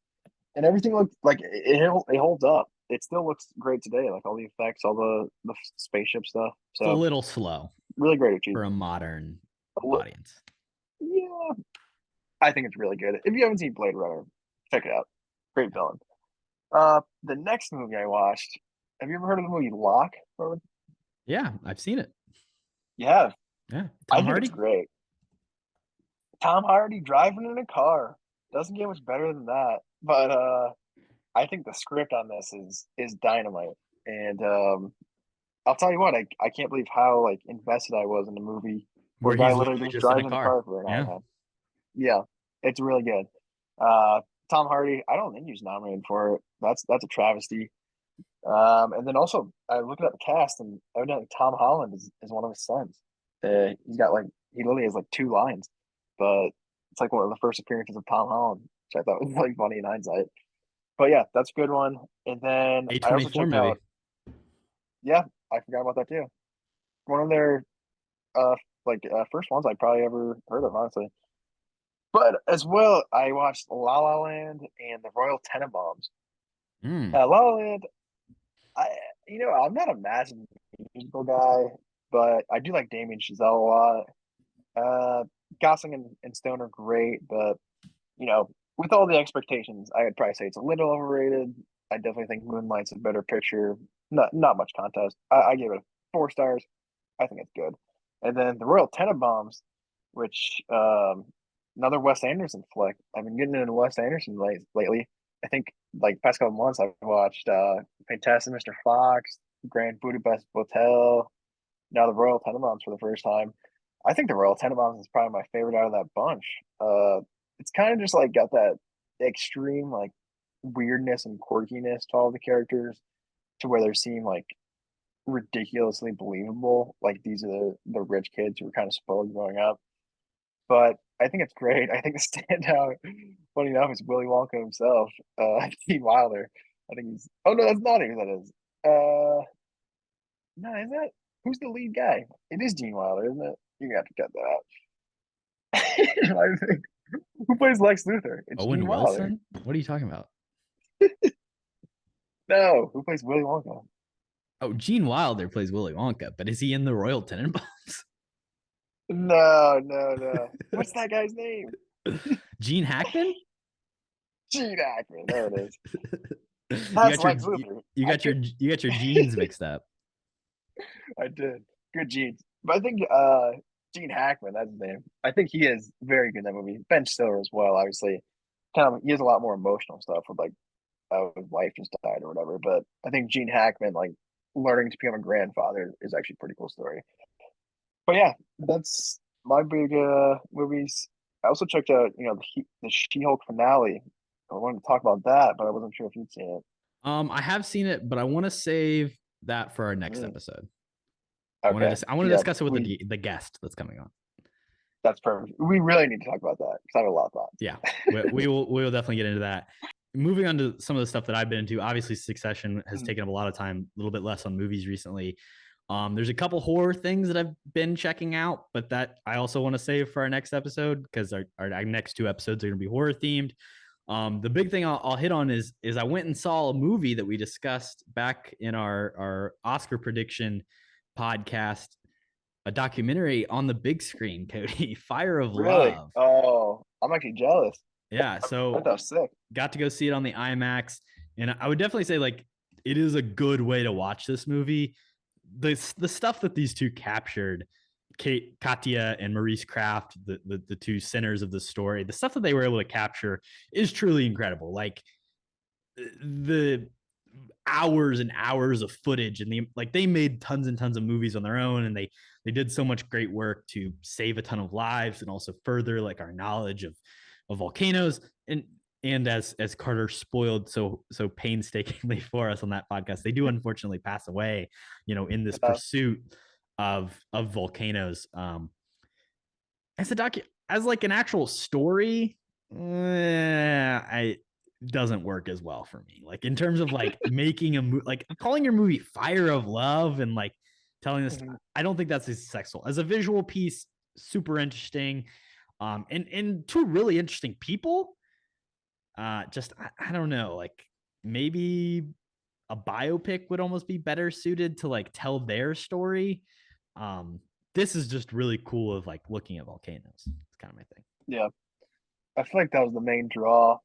and everything looked like it holds up. It still looks great today, like all the effects, all the spaceship stuff. So it's a little slow, really great achievement for a modern audience. Yeah, I think it's really good. If you haven't seen Blade Runner, check it out. Great villain. The next movie I watched. Have you ever heard of the movie Locke, Robin? Yeah, I've seen it. Yeah. Yeah. I think it's great. Tom Hardy driving in a car. Doesn't get much better than that. But I think the script on this is dynamite. And I'll tell you what, I can't believe how like invested I was in the movie where a guy literally just drives in a car for an hour. Yeah, it's really good. Tom Hardy, I don't think he was nominated for it. That's a travesty. And then also I looked at the cast, and evidently Tom Holland is one of his sons. He's got like he literally has like 2 lines, but it's like one of the first appearances of Tom Holland, which I thought was like funny in hindsight. But yeah, that's a good one. And then I also checked out. Yeah, I forgot about that too. One of their first ones I probably ever heard of, honestly. But as well, I watched La La Land and The Royal Tenenbaums. La La Land, I'm not a massive musical guy, but I do like Damien Chazelle a lot. Gosling and Stone are great, but with all the expectations, I would probably say it's a little overrated. I definitely think Moonlight's a better picture. Not much contest. I gave it 4 stars. I think it's good. And then The Royal Tenenbaums, which another Wes Anderson flick. I've been getting into Wes Anderson lately. I think like past couple months I've watched Fantastic Mr. Fox, Grand Budapest Hotel, now The Royal Tenenbaums for the first time. I think The Royal Tenenbaums is probably my favorite out of that bunch. It's kind of just like got that extreme like weirdness and quirkiness to all the characters, to where they seem like ridiculously believable. Like these are the rich kids who were kind of spoiled growing up. But I think it's great. I think the standout, funny enough, is Willy Wonka himself, Gene Wilder. I think he's. Oh no, that's not who that is. No, is that who's the lead guy? It is Gene Wilder, isn't it? You're gonna have to cut that out. I think. Who plays Lex Luthor? It's Owen Gene Wilson. Wilder. What are you talking about? No, who plays Willy Wonka? Oh, Gene Wilder plays Willy Wonka, but is he in the Royal Tenenbaums? No. What's that guy's name? Gene Hackman? Gene Hackman. There it is. You got your genes mixed up. I did. Good genes. But I think Gene Hackman, that's his name. I think he is very good in that movie. Ben Stiller as well, obviously. He has a lot more emotional stuff with like his wife just died or whatever. But I think Gene Hackman, like learning to become a grandfather, is actually a pretty cool story. But yeah, that's my big movies. I also checked out, the She-Hulk finale. I wanted to talk about that, but I wasn't sure if you'd seen it. I have seen it, but I want to save that for our next episode. I want Okay. to I want to Yeah, discuss it with the guest that's coming on. that's perfect. We really need to talk about that because I have a lot of thoughts. Yeah, we will definitely get into that. Moving on to some of the stuff that I've been into, obviously Succession has taken up a lot of time, a little bit less on movies recently. There's a couple horror things that I've been checking out, but that I also want to save for our next episode because our next two episodes are going to be horror themed. The big thing I'll hit on is I went and saw a movie that we discussed back in our Oscar prediction podcast, a documentary on the big screen, Kody, Fire of Really? Love. Oh, I'm actually jealous. Yeah, so That was sick. got to go see it on the IMAX, and I would definitely say like it is a good way to watch this movie. The stuff that these two captured, Katya and Maurice Kraft, the two centers of the story, the stuff that they were able to capture is truly incredible. Like the hours and hours of footage, and they made tons and tons of movies on their own, and they did so much great work to save a ton of lives and also further like our knowledge of volcanoes. And as Carter spoiled so painstakingly for us on that podcast, they do unfortunately pass away, in this pursuit of volcanoes. As like an actual story, I doesn't work as well for me. Like in terms of like making like calling your movie Fire of Love and like telling this, I don't think that's as successful as a visual piece. Super interesting. And two really interesting people. Just I don't know, like maybe a biopic would almost be better suited to like tell their story. This is just really cool of like looking at volcanoes. It's kind of my thing. Yeah, I feel like that was the main draw,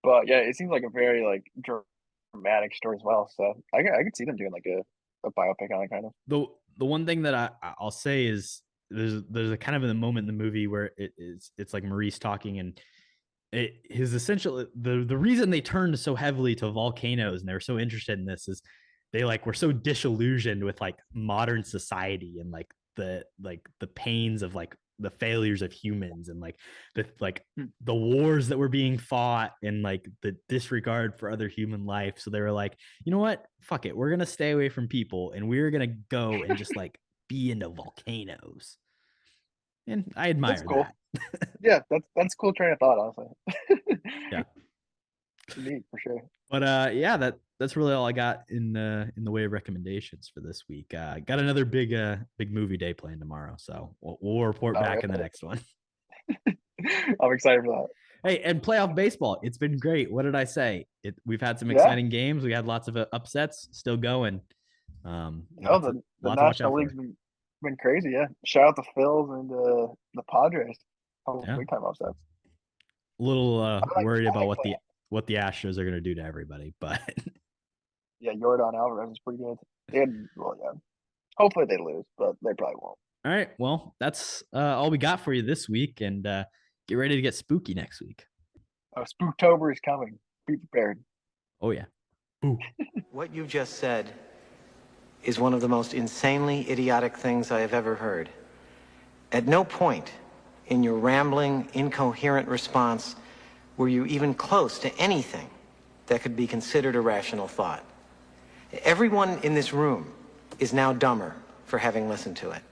but yeah, it seems like a very like dramatic story as well. So I could see them doing like a biopic on it, kind of. The one thing that I'll say is there's a kind of a moment in the movie where it's like Maurice talking, and his essential the reason they turned so heavily to volcanoes and they were so interested in this is they like were so disillusioned with like modern society and like the pains of like the failures of humans and like the wars that were being fought and like the disregard for other human life. So they were like, you know what, fuck it, we're gonna stay away from people and we're gonna go and just like be into volcanoes. And I admire cool. that. Yeah, that's a cool train of thought, honestly. Yeah. Neat for sure. But yeah, that's really all I got in the way of recommendations for this week. Got another big movie day planned tomorrow, so we'll report back in the next one. I'm excited for that. Hey, and playoff baseball, it's been great. What did I say? We've had some exciting games. We had lots of upsets still going. The National League's been crazy. Yeah, shout out the Phils and the Padres. Big time upsets. A little worried about what the Astros are going to do to everybody, but yeah, Yordan Alvarez is pretty good. Yeah, hopefully they lose, but they probably won't. All right, well, that's all we got for you this week, and get ready to get spooky next week. Spooktober is coming. Be prepared. Oh yeah. Boo. What you've just said is one of the most insanely idiotic things I have ever heard. At no point in your rambling, incoherent response were you even close to anything that could be considered a rational thought. Everyone in this room is now dumber for having listened to it.